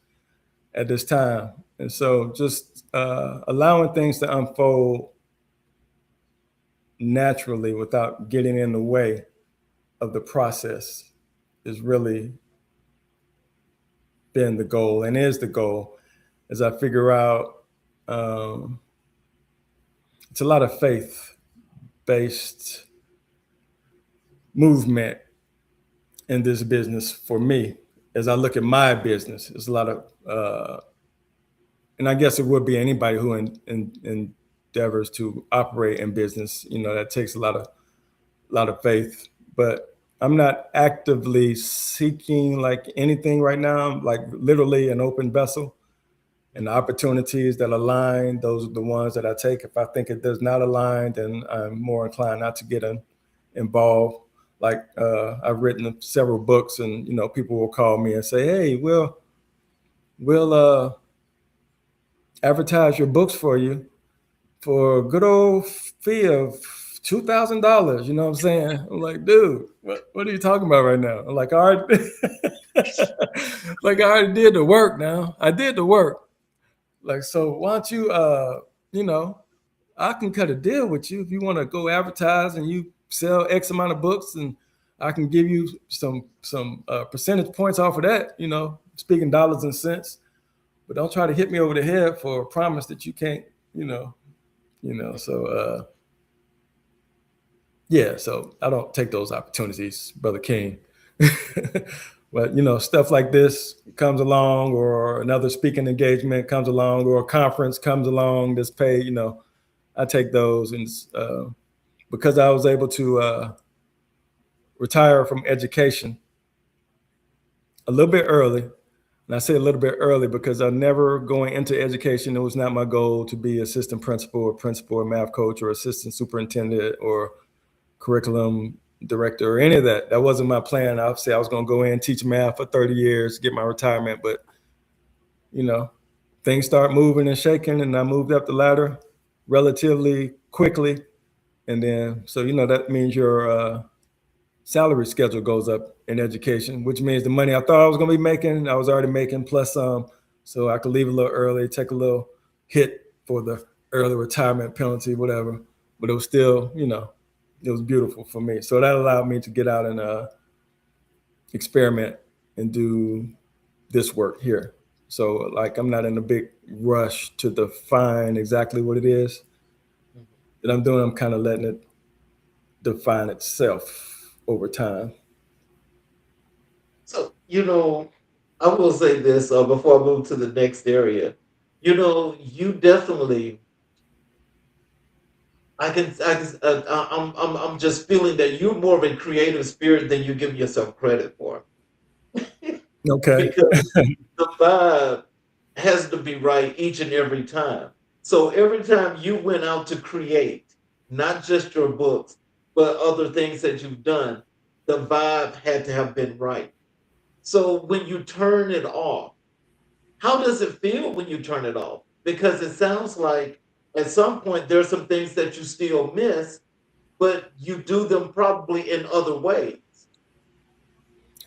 at this time. And so just allowing things to unfold naturally without getting in the way of the process is really been the goal and is the goal as I figure out it's a lot of faith-based movement in this business for me. As I look at my business, there's a lot of, and I guess it would be anybody who endeavors to operate in business. You know, that takes a lot of faith. But I'm not actively seeking like anything right now. I'm like literally an open vessel, and the opportunities that align, those are the ones that I take. If I think it does not align, then I'm more inclined not to get involved. Like I've written several books, and you know, people will call me and say, "Hey, we'll advertise your books for you for a good old fee of $2,000." You know what I'm saying? I'm like, dude, what are you talking about right now? I'm like, all right, like I already did the work. Now I did the work. Like, so why don't you, you know, I can cut a deal with you if you want to go advertise and you sell X amount of books, and I can give you some percentage points off of that. You know, speaking dollars and cents. But don't try to hit me over the head for a promise that you can't. You know. So yeah. So I don't take those opportunities, Brother King. But you know, stuff like this comes along, or another speaking engagement comes along, or a conference comes along that's paid. You know, I take those, and because I was able to retire from education a little bit early, and I say a little bit early because I never going into education. It was not my goal to be assistant principal or math coach or assistant superintendent or curriculum director or any of that. That wasn't my plan. Obviously, I was going to go in, teach math for 30 years, get my retirement. But, you know, things start moving and shaking, and I moved up the ladder relatively quickly. And then, so, you know, that means your salary schedule goes up in education, which means the money I thought I was going to be making, I was already making plus some. So I could leave a little early, take a little hit for the early retirement penalty, whatever. But it was still, you know, it was beautiful for me. So that allowed me to get out and experiment and do this work here. So like I'm not in a big rush to define exactly what it is that I'm doing. I'm kind of letting it define itself over time. So, I will say this before I move to the next area. You definitely, I'm just feeling that you're more of a creative spirit than you give yourself credit for. Okay. Because the vibe has to be right each and every time. So every time you went out to create, not just your books, but other things that you've done, the vibe had to have been right. So when you turn it off, how does it feel when you turn it off? Because it sounds like at some point there's some things that you still miss, but you do them probably in other ways.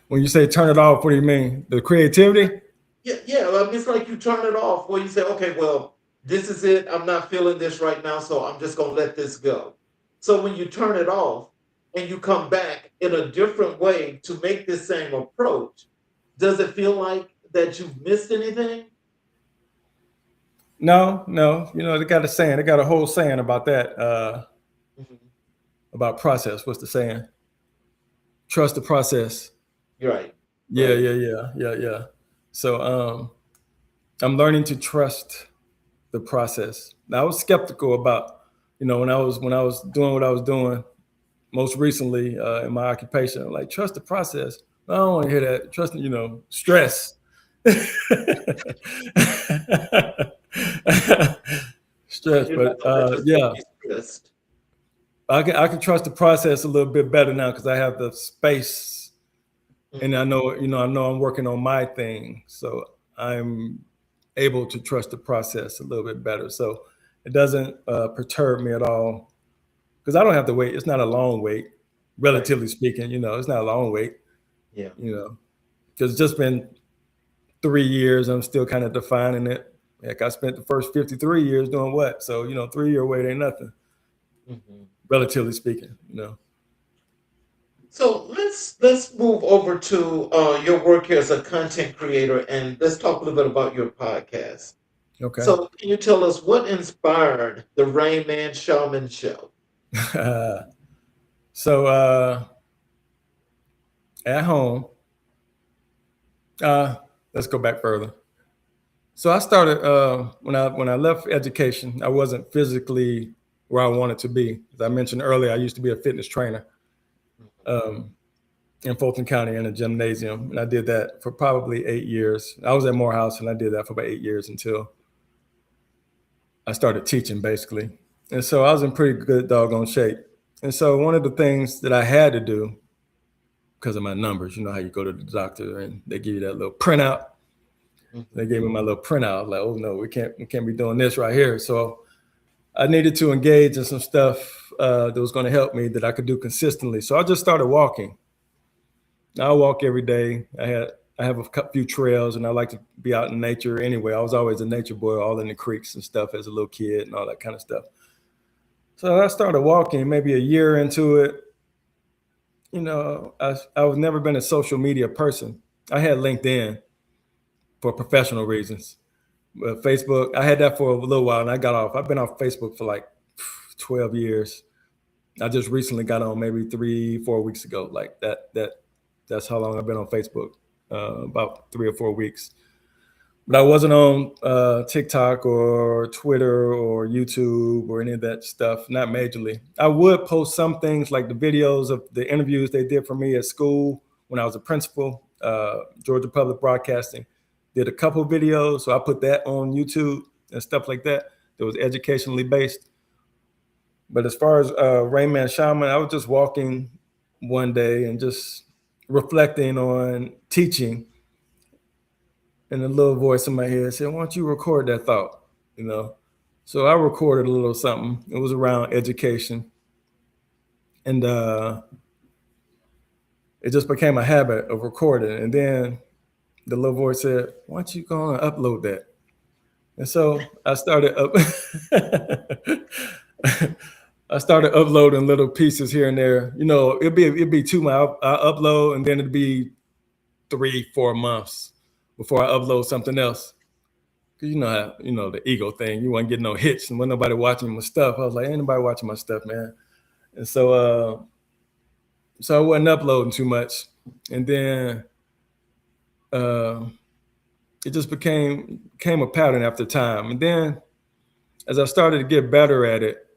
When you say turn it off, what do you mean? The creativity? Yeah, yeah. It's like you turn it off where you say, okay, well, this is it. I'm not feeling this right now, so I'm just gonna let this go. So when you turn it off and you come back in a different way to make this same approach, does it feel like that you've missed anything? No, no. They got a saying. They got a whole saying about that. Mhm. About process. What's the saying? Trust the process. You're right. Yeah, Right. yeah, yeah, yeah, yeah. So I'm learning to trust the process. Now I was skeptical about, when I was doing what I was doing most recently in my occupation. Like trust the process. I don't want to hear that. Trust, stress. So Stress, you're not but gonna let yourself yeah, be stressed. I can trust the process a little bit better now because I have the space, and I Mhm. know I'm working on my thing, so I'm able to trust the process a little bit better. So it doesn't perturb me at all because I don't have to wait. It's not a long wait, Right. relatively speaking. It's not a long wait. Yeah. Because it's just been 3 years. I'm still kind of defining it. Like I spent the first 53 years doing what? So 3 year wait ain't nothing, Mhm. relatively speaking. So let's move over to your work here as a content creator, and let's talk a little bit about your podcast. Okay. So can you tell us what inspired the Rain Man Shaman show? So at home, uh, let's go back further. So I started when I left education. I wasn't physically where I wanted to be. As I mentioned earlier, I used to be a fitness trainer um, in Fulton County in a gymnasium, and I did that for probably 8 years. I was at Morehouse, and I did that for about 8 years until I started teaching, basically. And so I was in pretty good doggone shape. And so one of the things that I had to do because of my numbers, how you go to the doctor and they give you that little printout. They Mhm. gave me my little printout. Like, oh no, we can't be doing this right here. So I needed to engage in some stuff that was going to help me that I could do consistently. So I just started walking. I walk every day. I have a few trails, and I like to be out in nature anyway. I was always a nature boy, all in the creeks and stuff as a little kid and all that kind of stuff. So I started walking maybe a year into it. I was never been a social media person. I had LinkedIn for professional reasons. Facebook, I had that for a little while and I got off. I've been off Facebook for like 12 years. I just recently got on maybe 3, 4 weeks ago. Like that's how long I've been on Facebook. About 3 or 4 weeks. But I wasn't on TikTok or Twitter or YouTube or any of that stuff, not majorly. I would post some things like the videos of the interviews they did for me at school when I was a principal, Georgia Public Broadcasting. Did a couple videos, so I put that on YouTube and stuff like that. That was educationally based. But as far as Rain Man Shaman, I was just walking one day and just reflecting on teaching, and a little voice in my head said, "Why don't you record that thought?" You know. So I recorded a little something. It was around education, and it just became a habit of recording. And then the little voice said, "Why don't you go and upload that?" And so I started up. I started uploading little pieces here and there. It'd be 2 months. I upload, and then it'd be 3, 4 months before I upload something else. Cause you know how the ego thing. You wasn't getting no hits, and when nobody watching my stuff, I was like, ain't nobody watching my stuff, man. And so I wasn't uploading too much, and then it just became a pattern after time. And then as I started to get better at it,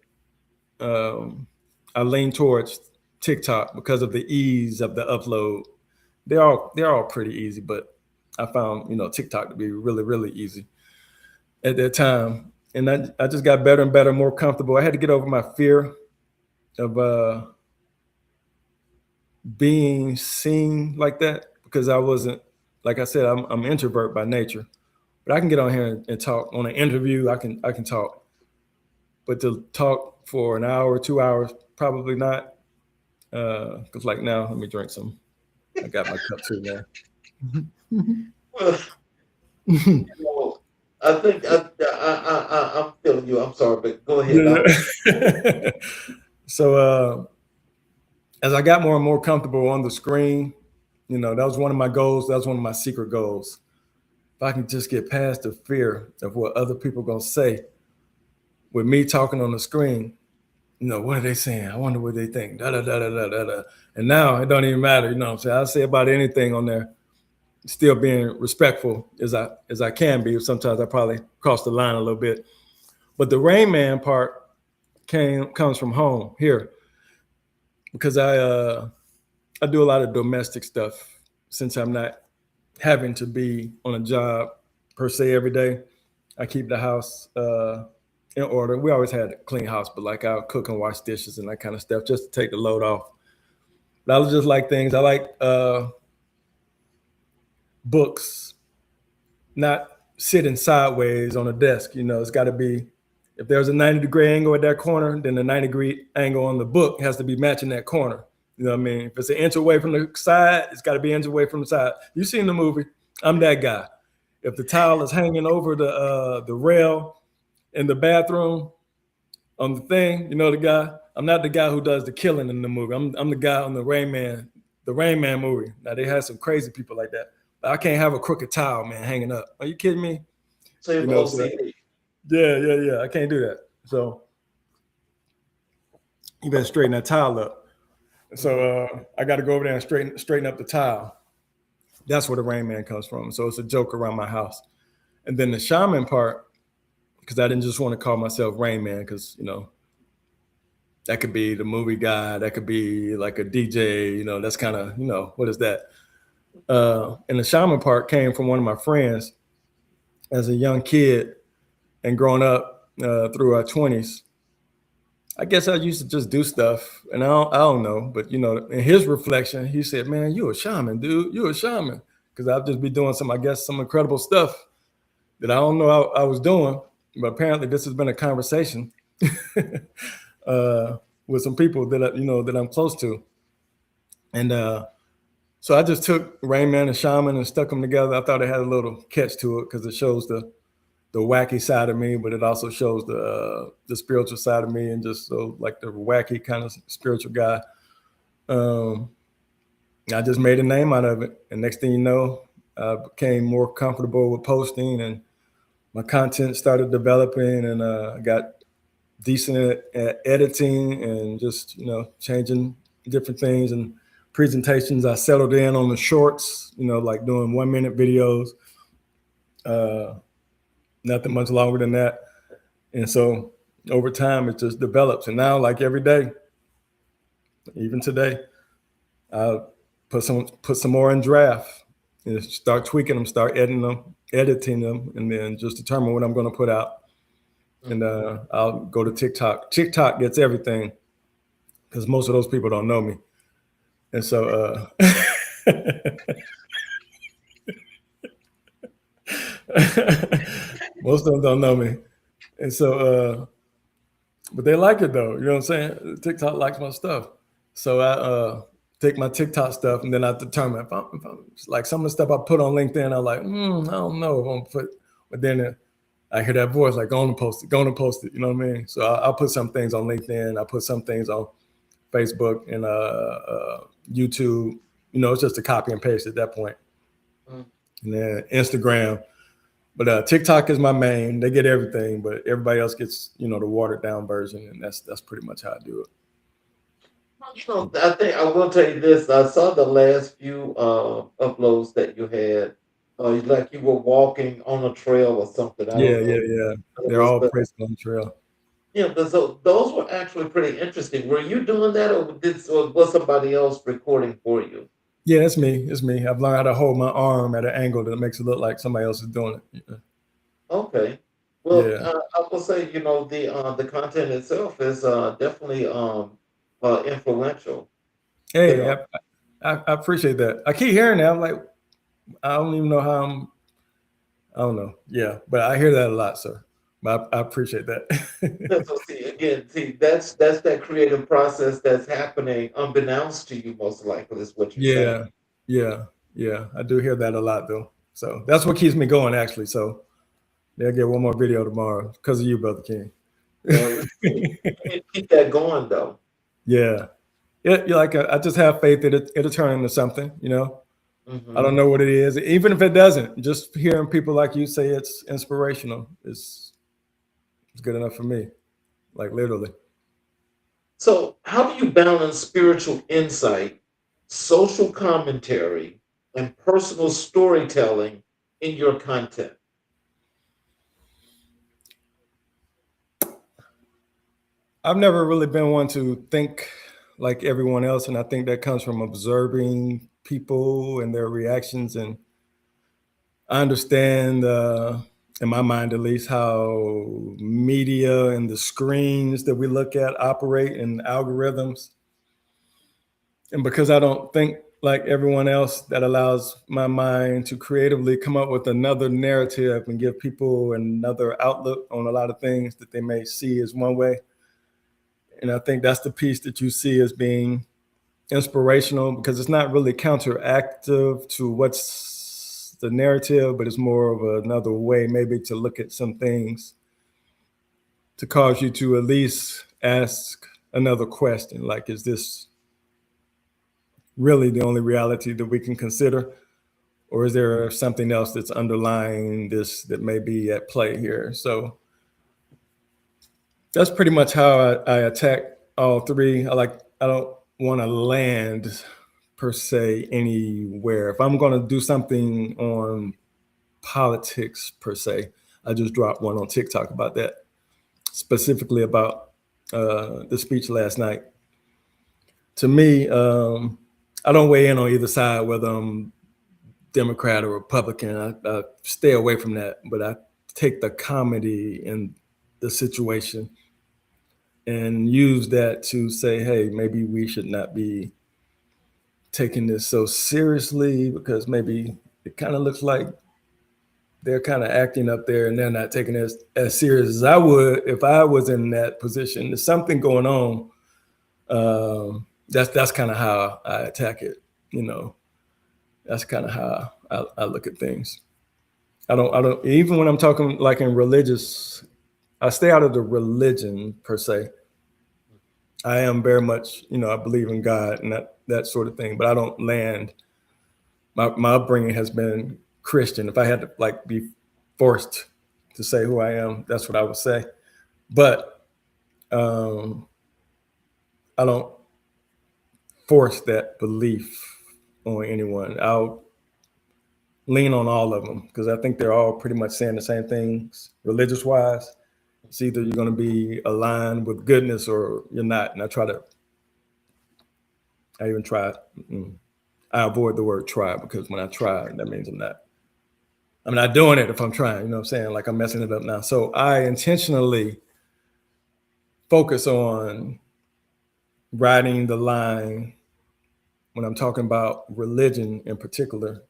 I leaned towards TikTok because of the ease of the upload. They're all pretty easy, but I found TikTok to be really, really easy at that time. And I just got better and better, more comfortable. I had to get over my fear of being seen like that, because I wasn't, like I said, I'm an introvert by nature, but I can get on here and talk on an interview. I can talk, but to talk for an hour, 2 hours, probably not. Because like now, let me drink some. I got my cup too, man. Well, I think I'm feeling you. I'm sorry, but go ahead. Yeah. So as I got more and more comfortable on the screen, that was one of my goals. That was one of my secret goals. If I can just get past the fear of what other people are gonna say with me talking on the screen, what are they saying? I wonder what they think. Da da da da da da. And now it don't even matter. What I'm saying? I'll say about anything on there, still being respectful as I can be. Sometimes I probably cross the line a little bit. But the Rain Man part comes from home here, because I do a lot of domestic stuff since I'm not having to be on a job per se every day. I keep the house in order. We always had a clean house, but like I'll cook and wash dishes and that kind of stuff just to take the load off. But I was just like things. I like books, not sitting sideways on a desk. It's got to be, if there's a 90-degree angle at that corner, then the 90-degree angle on the book has to be matching that corner. You know what I mean? If it's an inch away from the side, it's got to be an inch away from the side. You've seen the movie. I'm that guy. If the towel is hanging over the rail in the bathroom on the thing, the guy. I'm not the guy who does the killing in the movie. I'm the guy on the Rain Man movie. Now they had some crazy people like that. But I can't have a crooked towel, man, hanging up. Are you kidding me? So you know, OCD. Yeah. I can't do that. So you better straighten that towel up. So I got to go over there and straighten up the tile. That's where the Rain Man comes from. So it's a joke around my house. And then the shaman part, because I didn't just want to call myself Rain Man, because that could be the movie guy, that could be like a DJ. That's kind of what is that? And the shaman part came from one of my friends as a young kid and growing up through our 20s. I guess I used to just do stuff, and I don't know, but in his reflection, he said, "Man, you a shaman, dude. You a shaman." Because I'd just be doing some incredible stuff that I don't know I was doing, but apparently this has been a conversation with some people that that I'm close to, and so I just took Rain Man and shaman and stuck them together. I thought it had a little catch to it because it shows the wacky side of me, but it also shows the spiritual side of me, and just so like the wacky kind of spiritual guy. I just made a name out of it, and next thing you know, I became more comfortable with posting, and my content started developing, and I got decent at editing and just changing different things and presentations. I settled in on the shorts, like doing 1-minute videos. Nothing much longer than that. And so over time, it just develops. And now, like every day, even today, I put some more in draft and start tweaking them, start editing them, and then just determine what I'm going to put out. And I'll go to TikTok. TikTok gets everything because most of those people don't know me. And so most of them don't know me. And so, but they like it though. You know what I'm saying? TikTok likes my stuff. So I take my TikTok stuff, and then I determine if I'm like some of the stuff I put on LinkedIn, I'm like, I don't know if I'm put, but then I hear that voice like, go on and post it. You know what I mean? So I'll put some things on LinkedIn. I put some things on Facebook and YouTube. It's just a copy and paste at that point. And then Instagram. But TikTok is my main. They get everything, but everybody else gets, the watered down version, and that's pretty much how I do it. I think I will tell you this. I saw the last few uploads that you had. Like you were walking on a trail or something. I Yeah, don't know yeah, yeah. what it They're was, all but praised on the trail. yeah, but so those were actually pretty interesting. Were you doing that, or was somebody else recording for you? Yeah, it's me. It's me. I've learned how to hold my arm at an angle that makes it look like somebody else is doing it. Okay. Well, Yeah. I will say, the content itself is definitely influential. You Hey, know. I appreciate that. I keep hearing that. I'm like, I don't even know how I don't know. Yeah, but I hear that a lot, sir. But I appreciate that. So see again, see that's that creative process that's happening unbeknownst to you, most likely is what you're saying. Yeah, yeah, yeah. I do hear that a lot though. So that's what keeps me going actually. So they'll get one more video tomorrow because of you, Brother King. Well, you need to keep that going though. Yeah. Like I just have faith that it'll turn into something, you know. I Hmm. don't know what it is. Even if it doesn't, just hearing people like you say it's inspirational is good enough for me. Like literally. So, how do you balance spiritual insight, social commentary, and personal storytelling in your content? I've never really been one to think like everyone else, and I think that comes from observing people and their reactions. And I understand, in my mind at least, how media and the screens that we look at operate and algorithms. And because I don't think like everyone else, that allows my mind to creatively come up with another narrative and give people another outlook on a lot of things that they may see as one way. And I think that's the piece that you see as being inspirational because it's not really counteractive to what's the narrative, but it's more of another way maybe to look at some things to cause you to at least ask another question like, is this really the only reality that we can consider? Or is there something else that's underlying this that may be at play here? So that's pretty much how I attack all three. I don't want to land per se anywhere. If I'm going to do something on politics per se, I just dropped one on TikTok about that, specifically about the speech last night. To me, I don't weigh in on either side, whether I'm Democrat or Republican. I stay away from that, but I take the comedy in the situation and use that to say, hey, maybe we should not be taking this so seriously because maybe it kind of looks like they're kind of acting up there and they're not taking it as serious as I would if I was in that position. There's something going on. That's kind of how I attack it. You know, that's kind of how I look at things. I don't even when I'm talking like in religious, I stay out of the religion per se. I am very much, I believe in God and that sort of thing, but I don't land. My upbringing has been Christian. If I had to like be forced to say who I am, that's what I would say. But um, I don't force that belief on anyone. I'll lean on all of them because I think they're all pretty much saying the same things religious wise. It's either you're going to be aligned with goodness or you're not. And I even try. I avoid the word try because when I try, that means I'm not doing it if I'm trying, you know what I'm saying? Like I'm messing it up now. So I intentionally focus on riding the line when I'm talking about religion in particular,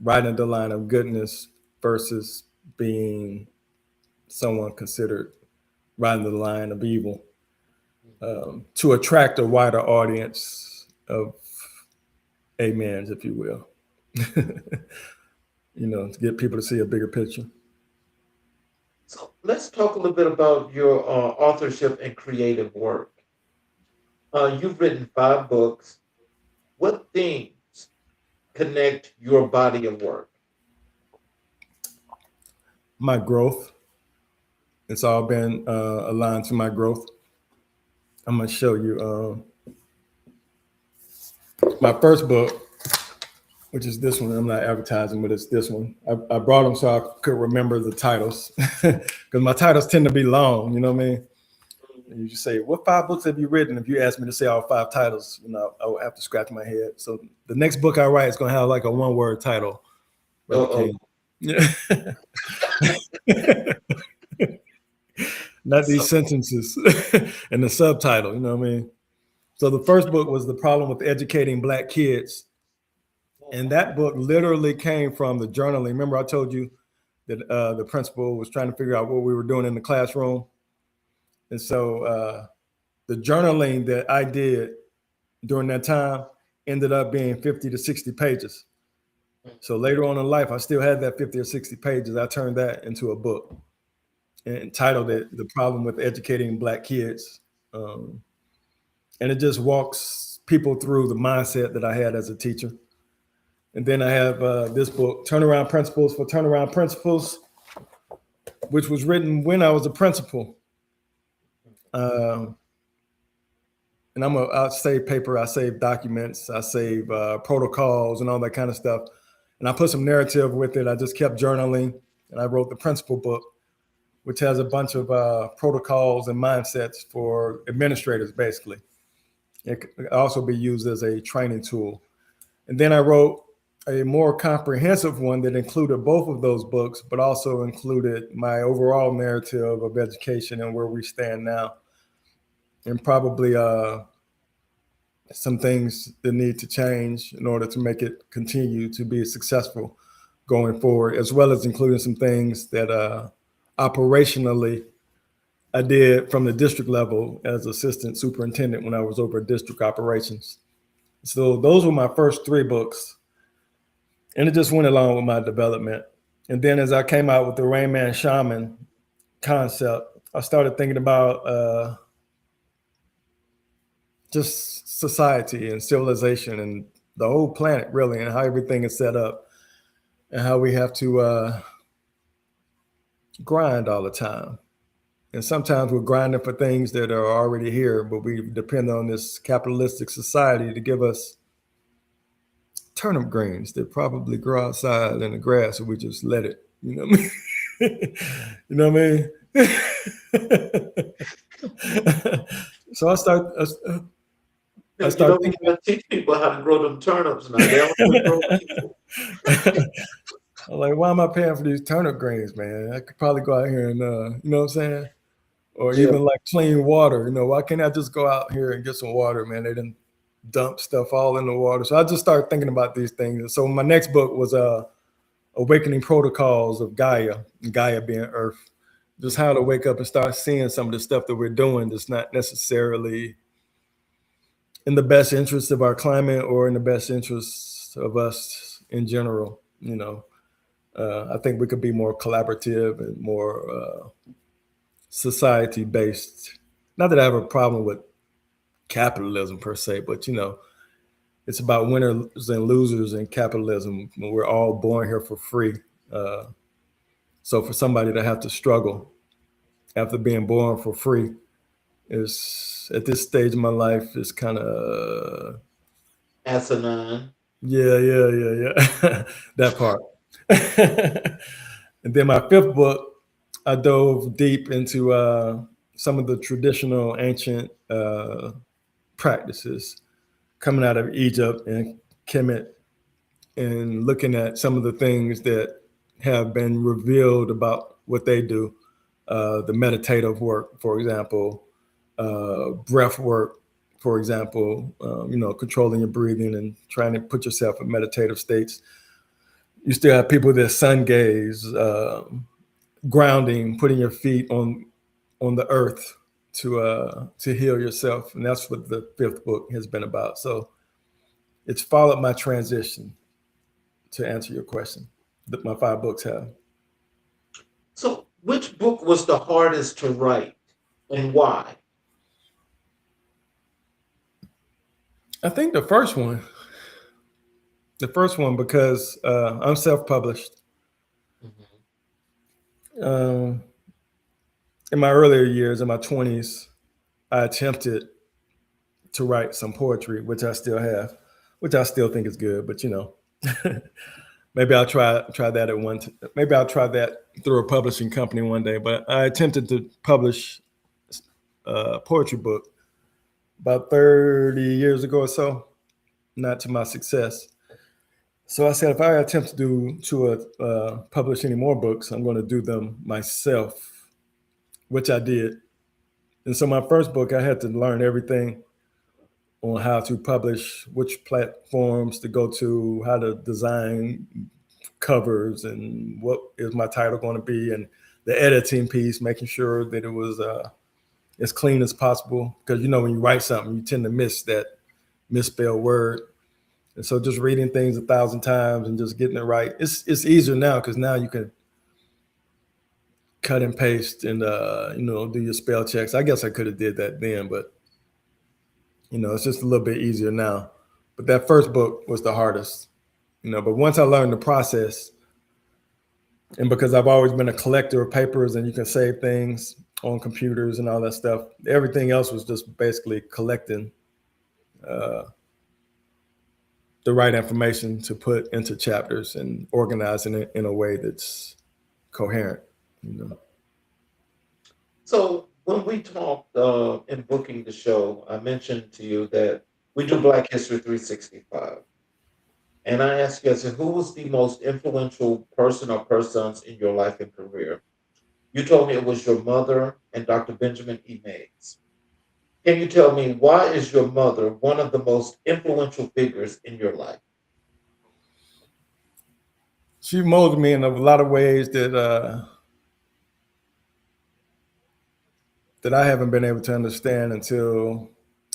riding the line of goodness versus being someone considered riding the line of evil, to attract a wider audience of amens, if you will, to get people to see a bigger picture. So let's talk a little bit about your authorship and creative work. You've written 5 books. What themes connect your body of work? My growth, it's all been aligned to my growth. I'm going to show you. My first book, which is this one. I'm not advertising, but it's this one. I brought them so I could remember the titles because my titles tend to be long. You know what I mean? And you just say, "What 5 books have you written?" If you ask me to say all 5 titles, I would have to scratch my head. So the next book I write is going to have like a 1-word title. Yeah. Not these sentences and the subtitle. You know what I mean? So the first book was The Problem with Educating Black Kids. And that book literally came from the journaling. Remember, I told you that the principal was trying to figure out what we were doing in the classroom. And so the journaling that I did during that time ended up being 50 to 60 pages. So later on in life, I still had that 50 or 60 pages. I turned that into a book and titled it The Problem with Educating Black Kids. And it just walks people through the mindset that I had as a teacher. And then I have this book, Turnaround Principles for Turnaround Principals, which was written when I was a principal. And I save paper, I save documents, I save protocols and all that kind of stuff. And I put some narrative with it. I just kept journaling, and I wrote the principal book, which has a bunch of protocols and mindsets for administrators, basically. It could also be used as a training tool. And then I wrote a more comprehensive one that included both of those books, but also included my overall narrative of education and where we stand now, and probably some things that need to change in order to make it continue to be successful going forward, as well as including some things that operationally I did from the district level as assistant superintendent when I was over district operations. So those were my first 3 books. And it just went along with my development. And then as I came out with the Rain Man Shaman concept, I started thinking about just society and civilization and the whole planet, really, and how everything is set up and how we have to grind all the time. And sometimes we're grinding for things that are already here, but we depend on this capitalistic society to give us turnip greens that probably grow outside in the grass, and we just let it. You know what I mean? You know what I mean? So I start thinking, you teach people how to grow them turnips now. They don't want to grow people. I'm like, why am I paying for these turnip greens, man? I could probably go out here and, you know what I'm saying? Or even like clean water. Why can't I just go out here and get some water, man? They didn't dump stuff all in the water. So I just started thinking about these things. And so my next book was Awakening Protocols of Gaia, Gaia being Earth. Just how to wake up and start seeing some of the stuff that we're doing that's not necessarily in the best interest of our climate or in the best interest of us in general. I think we could be more collaborative and more society-based. Not that I have a problem with capitalism per se, but it's about winners and losers in capitalism. We're all born here for free. So for somebody to have to struggle after being born for free is, at this stage of my life, is kind of asinine. Yeah. That part. And then my 5th book, I dove deep into some of the traditional ancient practices coming out of Egypt and Kemet, and looking at some of the things that have been revealed about what they do. The meditative work, for example, breath work, for example, controlling your breathing and trying to put yourself in meditative states. You still have people that sun gaze, grounding, putting your feet on the earth to heal yourself. And that's what the 5th book has been about. So it's followed my transition, to answer your question, that my 5 books have. So which book was the hardest to write and why? I think the first one. Because I'm self-published. In my earlier years, in my 20s, I attempted to write some poetry, which I still have. which I still think is good, but maybe I'll try that at maybe I'll try that through a publishing company one day. But I attempted to publish a poetry book about 30 years ago or so, not to my success. So I said, if I attempt to publish any more books, I'm going to do them myself, which I did. And so my first book, I had to learn everything on how to publish, which platforms to go to, how to design covers, and what is my title going to be, and the editing piece, making sure that it was as clean as possible. Because when you write something, you tend to miss that misspelled word. And so just reading things 1,000 times and just getting it right. It's easier now because now you can cut and paste and do your spell checks. I guess I could have did that then, but it's just a little bit easier now. But that first book was the hardest, but once I learned the process, and because I've always been a collector of papers and you can save things on computers and all that stuff, everything else was just basically collecting the right information to put into chapters and organizing it in a way that's coherent. So when we talked in booking the show, I mentioned to you that we do Black History 365. And I asked you, I said, who was the most influential person or persons in your life and career? You told me it was your mother and Dr. Benjamin E. Mays. Can you tell me, why is your mother one of the most influential figures in your life? She molded me in a lot of ways that I haven't been able to understand until,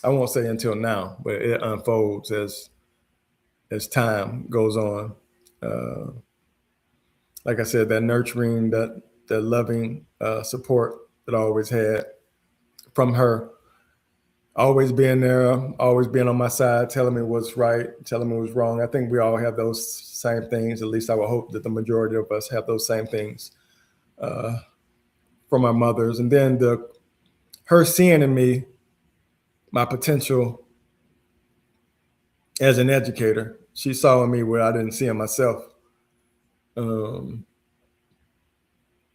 I won't say until now, but it unfolds as time goes on. Like I said, that nurturing, that loving support that I always had from her, always being there, always being on my side, telling me what's right, telling me what's wrong. I think we all have those same things. At least I would hope that the majority of us have those same things from our mothers. And then her seeing in me my potential as an educator. She saw in me where I didn't see in myself. And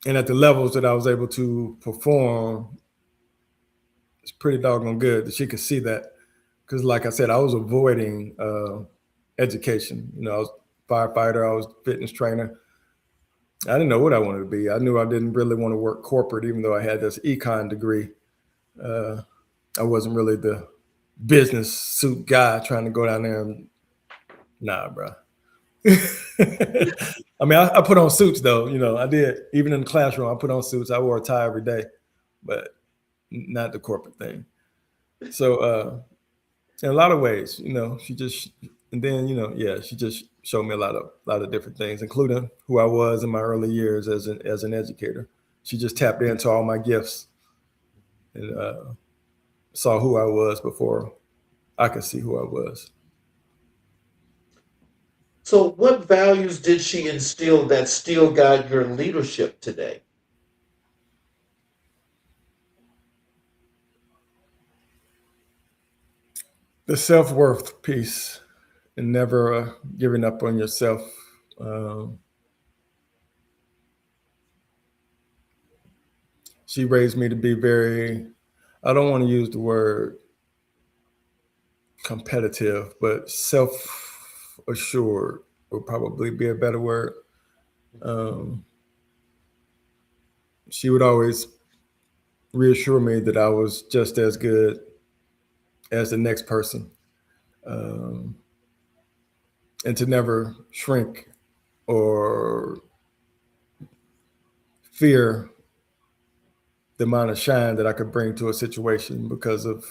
at the levels that I was able to perform, it's pretty doggone good that she could see that. Because like I said, I was avoiding education. I was a firefighter, I was a fitness trainer. I didn't know what I wanted to be. I knew I didn't really want to work corporate, even though I had this econ degree. I wasn't really the business suit guy trying to go down there and, nah, bro. I mean, I put on suits though, I did. Even in the classroom, I put on suits. I wore a tie every day, but not the corporate thing. So in a lot of ways, she just, and then, she just showed me a lot of different things, including who I was in my early years as an educator. She just tapped into all my gifts and saw who I was before I could see who I was. So what values did she instill that still guide your leadership today? The self-worth piece and never giving up on yourself. She raised me to be very, I don't want to use the word competitive, but self-assured would probably be a better word. She would always reassure me that I was just as good as the next person, and to never shrink or fear the amount of shine that I could bring to a situation because of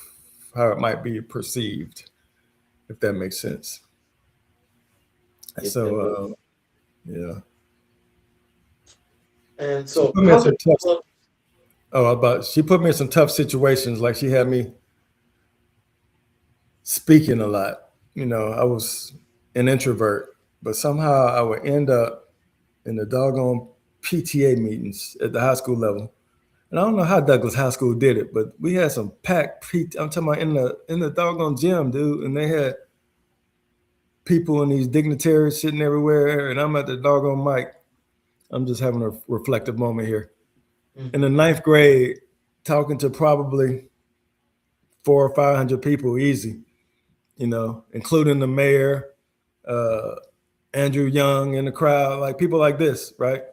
how it might be perceived, if that makes sense. So, yeah. And so, she put me in some tough situations. Like she had me speaking a lot. I was an introvert, but somehow I would end up in the doggone PTA meetings at the high school level. And I don't know how Douglas High School did it, but we had some packed I'm talking about in the doggone gym, dude. And they had people and these dignitaries sitting everywhere, and I'm at the doggone mic. I'm just having a reflective moment here. Mm-hmm. In the 9th grade, talking to probably 400 or 500 people, easy, including the mayor, Andrew Young in the crowd, like people like this, right?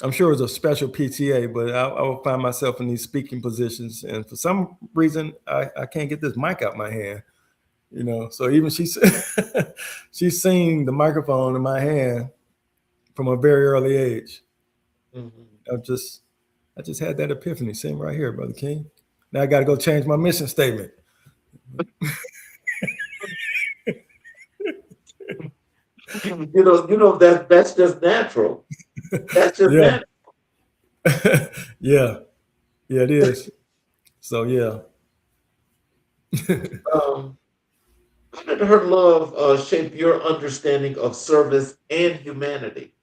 I'm sure it was a special PTA, but I will find myself in these speaking positions, and for some reason, I can't get this mic out my hand, So even she's seen the microphone in my hand from a very early age. Mm-hmm. I just had that epiphany, sitting right here, Brother King. Now I got to go change my mission statement. That's just natural. That's just Yeah. natural. Yeah, it is. So yeah. How did her love shape your understanding of service and humanity?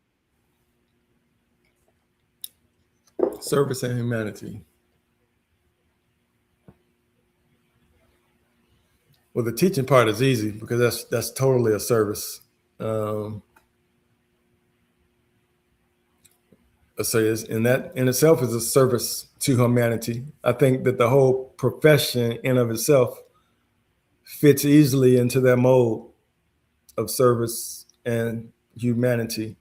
Service and humanity. Well, the teaching part is easy because that's totally a service. So and that in itself is a service to humanity. I think that the whole profession in of itself fits easily into that mold of service and humanity.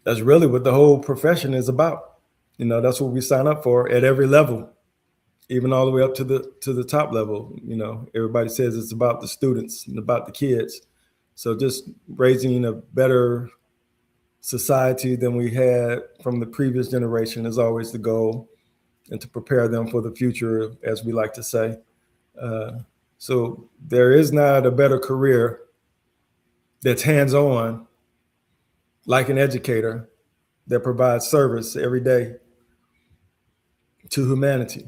That's really what the whole profession is about. That's what we sign up for at every level, even all the way up to the top level. Everybody says it's about the students and about the kids. So just raising a better society than we had from the previous generation is always the goal, and to prepare them for the future, as we like to say. So there is not a better career that's hands-on like an educator that provides service every day to humanity,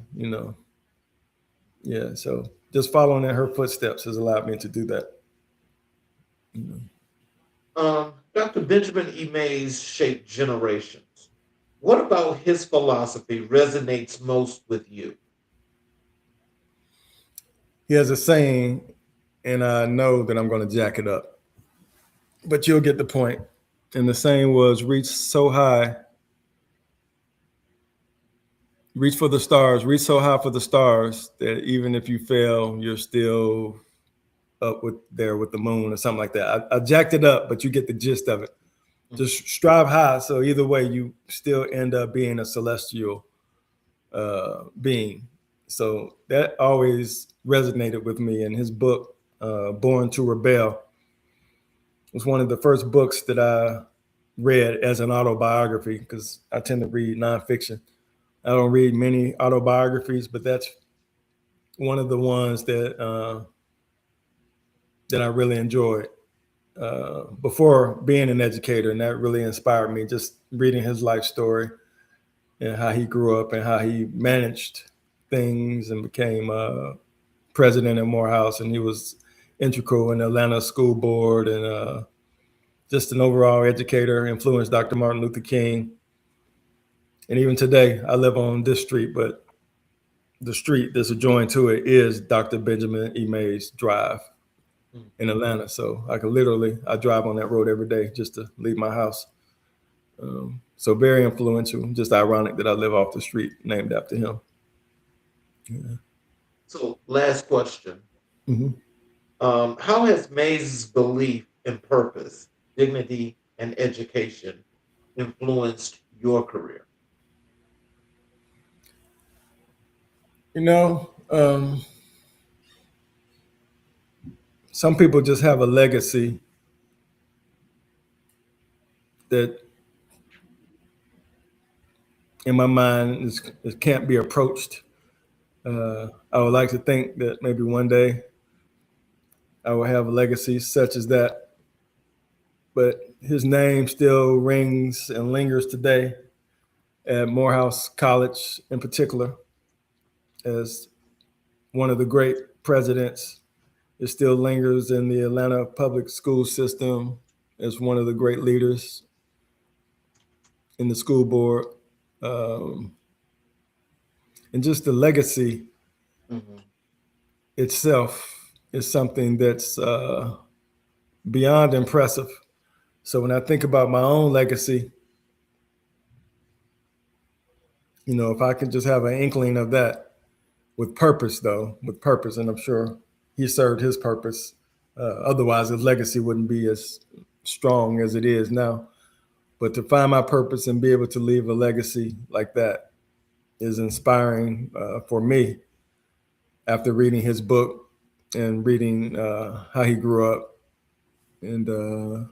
Yeah, so just following in her footsteps has allowed me to do that. Dr. Benjamin E. Mays shaped generations. What about his philosophy resonates most with you? He has a saying, and I know that I'm going to jack it up, but you'll get the point. And the saying was, reach so high, reach for the stars, reach so high for the stars that even if you fail, you're still up with the moon or something like that. I jacked it up, but you get the gist of it. Just strive high. So either way, you still end up being a celestial being. So that always resonated with me. And his book, Born to Rebel, was one of the first books that I read as an autobiography, because I tend to read nonfiction. I don't read many autobiographies, but that's one of the ones that I really enjoyed before being an educator, and that really inspired me. Just reading his life story and how he grew up and how he managed things and became president at Morehouse, and he was integral in the Atlanta School Board and just an overall educator, influenced Dr. Martin Luther King. And even today, I live on this street, but the street that's adjoined to it is Dr. Benjamin E. Mays Drive in Atlanta. So I drive on that road every day just to leave my house. So very influential. Just ironic that I live off the street named after him. Yeah. So, last question. Mm-hmm. How has Mays' belief in purpose, dignity, and education influenced your career? Some people just have a legacy that, in my mind, it can't be approached. I would like to think that maybe one day I will have a legacy such as that. But his name still rings and lingers today at Morehouse College in particular as one of the great presidents. It still lingers in the Atlanta public school system as one of the great leaders in the school board. And just the legacy itself is something that's beyond impressive. So when I think about my own legacy, if I could just have an inkling of that with purpose, and I'm sure he served his purpose. Otherwise, his legacy wouldn't be as strong as it is now. But to find my purpose and be able to leave a legacy like that is inspiring for me after reading his book and reading how he grew up. And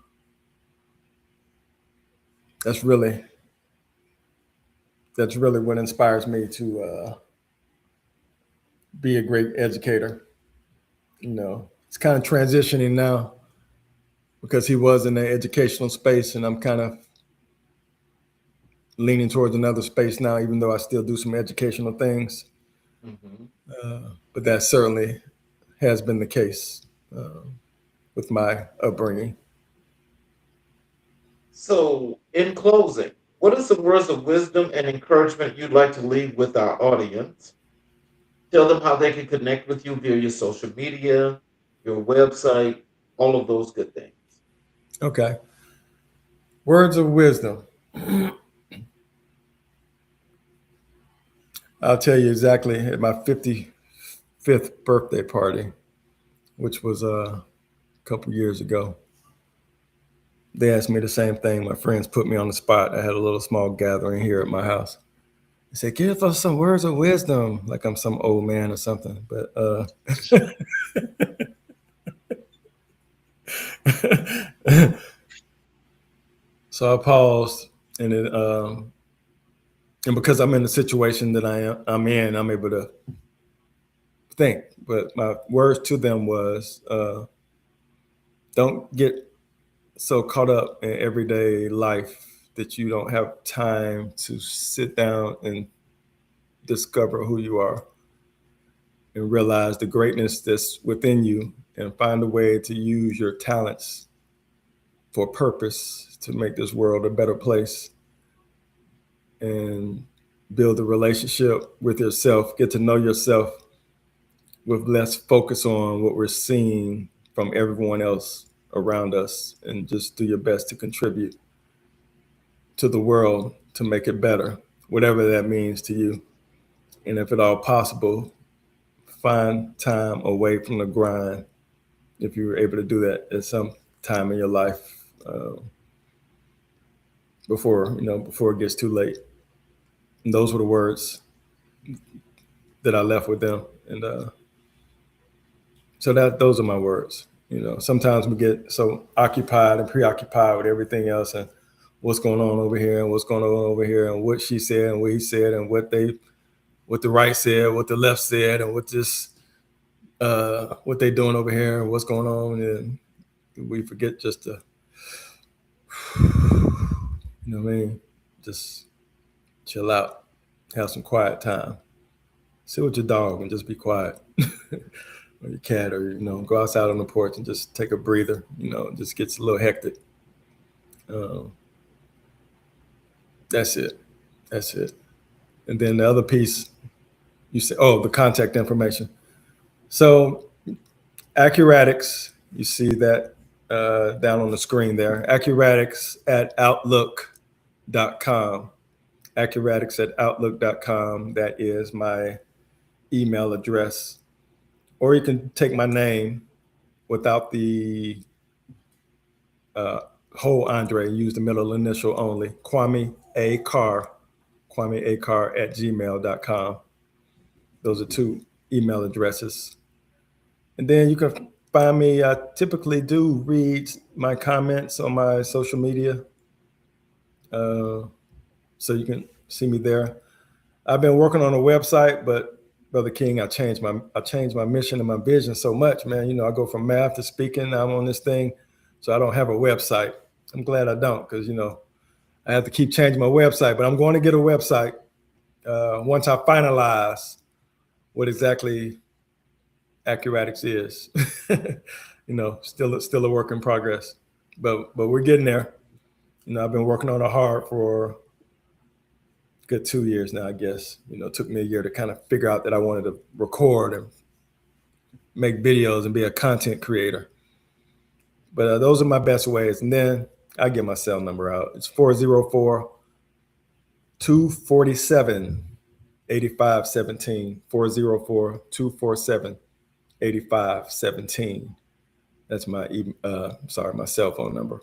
that's really what inspires me to be a great educator. It's kind of transitioning now because he was in the educational space, and I'm kind of leaning towards another space now, even though I still do some educational things. But that certainly has been the case with my upbringing. So, in closing, what are some words of wisdom and encouragement you'd like to leave with our audience? Tell them how they can connect with you via your social media, your website, all of those good things. Okay. Words of wisdom. I'll tell you exactly at my 55th birthday party, which was a couple years ago. They asked me the same thing. My friends put me on the spot. I had a little small gathering here at my house. They said, give us some words of wisdom, like I'm some old man or something. But so I paused, and and because I'm in the situation that I'm in, I'm able to think. But my words to them was, don't get so caught up in everyday life that you don't have time to sit down and discover who you are and realize the greatness that's within you, and find a way to use your talents for purpose to make this world a better place, and build a relationship with yourself, get to know yourself with less focus on what we're seeing from everyone else around us, and just do your best to contribute to the world to make it better, whatever that means to you. And if at all possible, find time away from the grind, if you were able to do that at some time in your life, before it gets too late. And those were the words that I left with them. And so those are my words. Sometimes we get so occupied and preoccupied with everything else, and what's going on over here and what's going on over here, and what she said and what he said, and what the right said, what the left said, and what they doing over here and what's going on. And we forget just to, just chill out, have some quiet time, sit with your dog and just be quiet. Or your cat, or go outside on the porch and just take a breather. It just gets a little hectic. That's it. And then the other piece, you say, the contact information. So Accuratics, you see that down on the screen there. Accuratics@outlook.com. Accuratics@outlook.com. That is my email address. Or you can take my name without the whole Andre, use the middle initial only. Kwame A. Carr. Kwame A. Carr @gmail.com. Those are two email addresses. And then you can find me. I typically do read my comments on my social media. So you can see me there. I've been working on a website, but Brother King, I changed my mission and my vision so much, man. I go from math to speaking. I'm on this thing, so I don't have a website. I'm glad I don't, because I have to keep changing my website. But I'm going to get a website once I finalize what exactly Accuratics is. Still a work in progress, but we're getting there. I've been working on it hard for good 2 years now, I guess. It took me a year to kind of figure out that I wanted to record and make videos and be a content creator. But those are my best ways. And then I get my cell number out. It's 404 247 8517. 404 247 8517. That's my my cell phone number.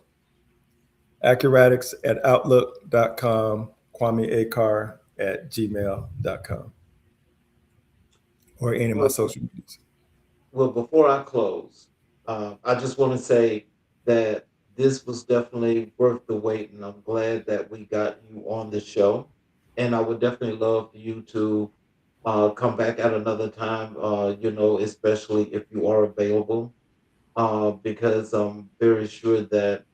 Accuratics at outlook.com, Kwame A. Carr at gmail.com, or any of my social medias. Well, before I close, I just want to say that this was definitely worth the wait, and I'm glad that we got you on the show. And I would definitely love for you to come back at another time, especially if you are available, because I'm very sure that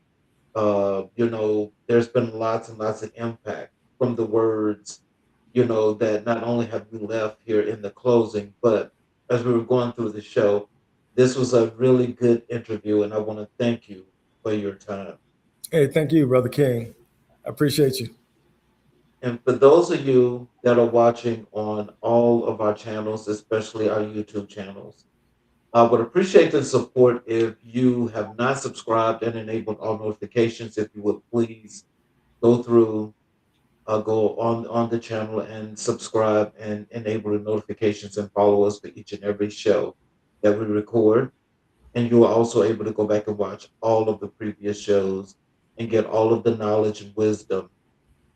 there's been lots and lots of impact from the words, that not only have you left here in the closing, but as we were going through the show, this was a really good interview, and I want to thank you for your time. Hey, thank you, Brother King. I appreciate you. And for those of you that are watching on all of our channels, especially our YouTube channels, I would appreciate the support if you have not subscribed and enabled all notifications. If you would please go through, go on the channel and subscribe and enable the notifications and follow us for each and every show that we record. And you are also able to go back and watch all of the previous shows and get all of the knowledge and wisdom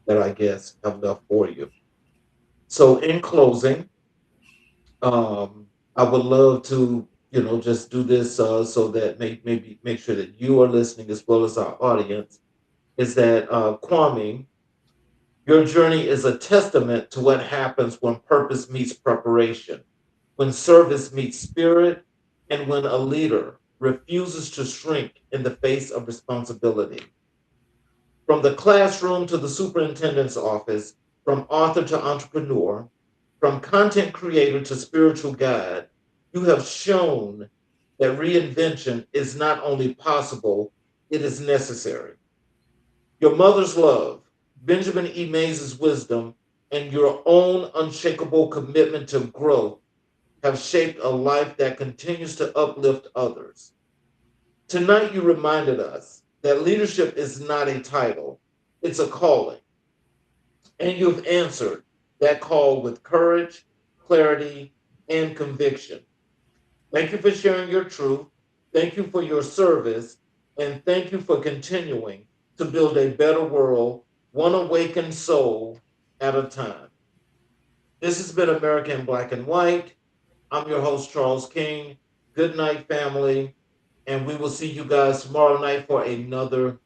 that our guests have left for you. So in closing, I would love to, just do this so that maybe make sure that you are listening as well as our audience, is that Kwame, your journey is a testament to what happens when purpose meets preparation, when service meets spirit, and when a leader refuses to shrink in the face of responsibility. From the classroom to the superintendent's office, from author to entrepreneur, from content creator to spiritual guide, you have shown that reinvention is not only possible, it is necessary. Your mother's love, Benjamin E. Mays' wisdom, and your own unshakable commitment to growth have shaped a life that continues to uplift others. Tonight, you reminded us that leadership is not a title, it's a calling. And you've answered that call with courage, clarity, and conviction. Thank you for sharing your truth. Thank you for your service. And thank you for continuing to build a better world, one awakened soul at a time. This has been America in Black and White. I'm your host, Charles King. Good night, family. And we will see you guys tomorrow night for another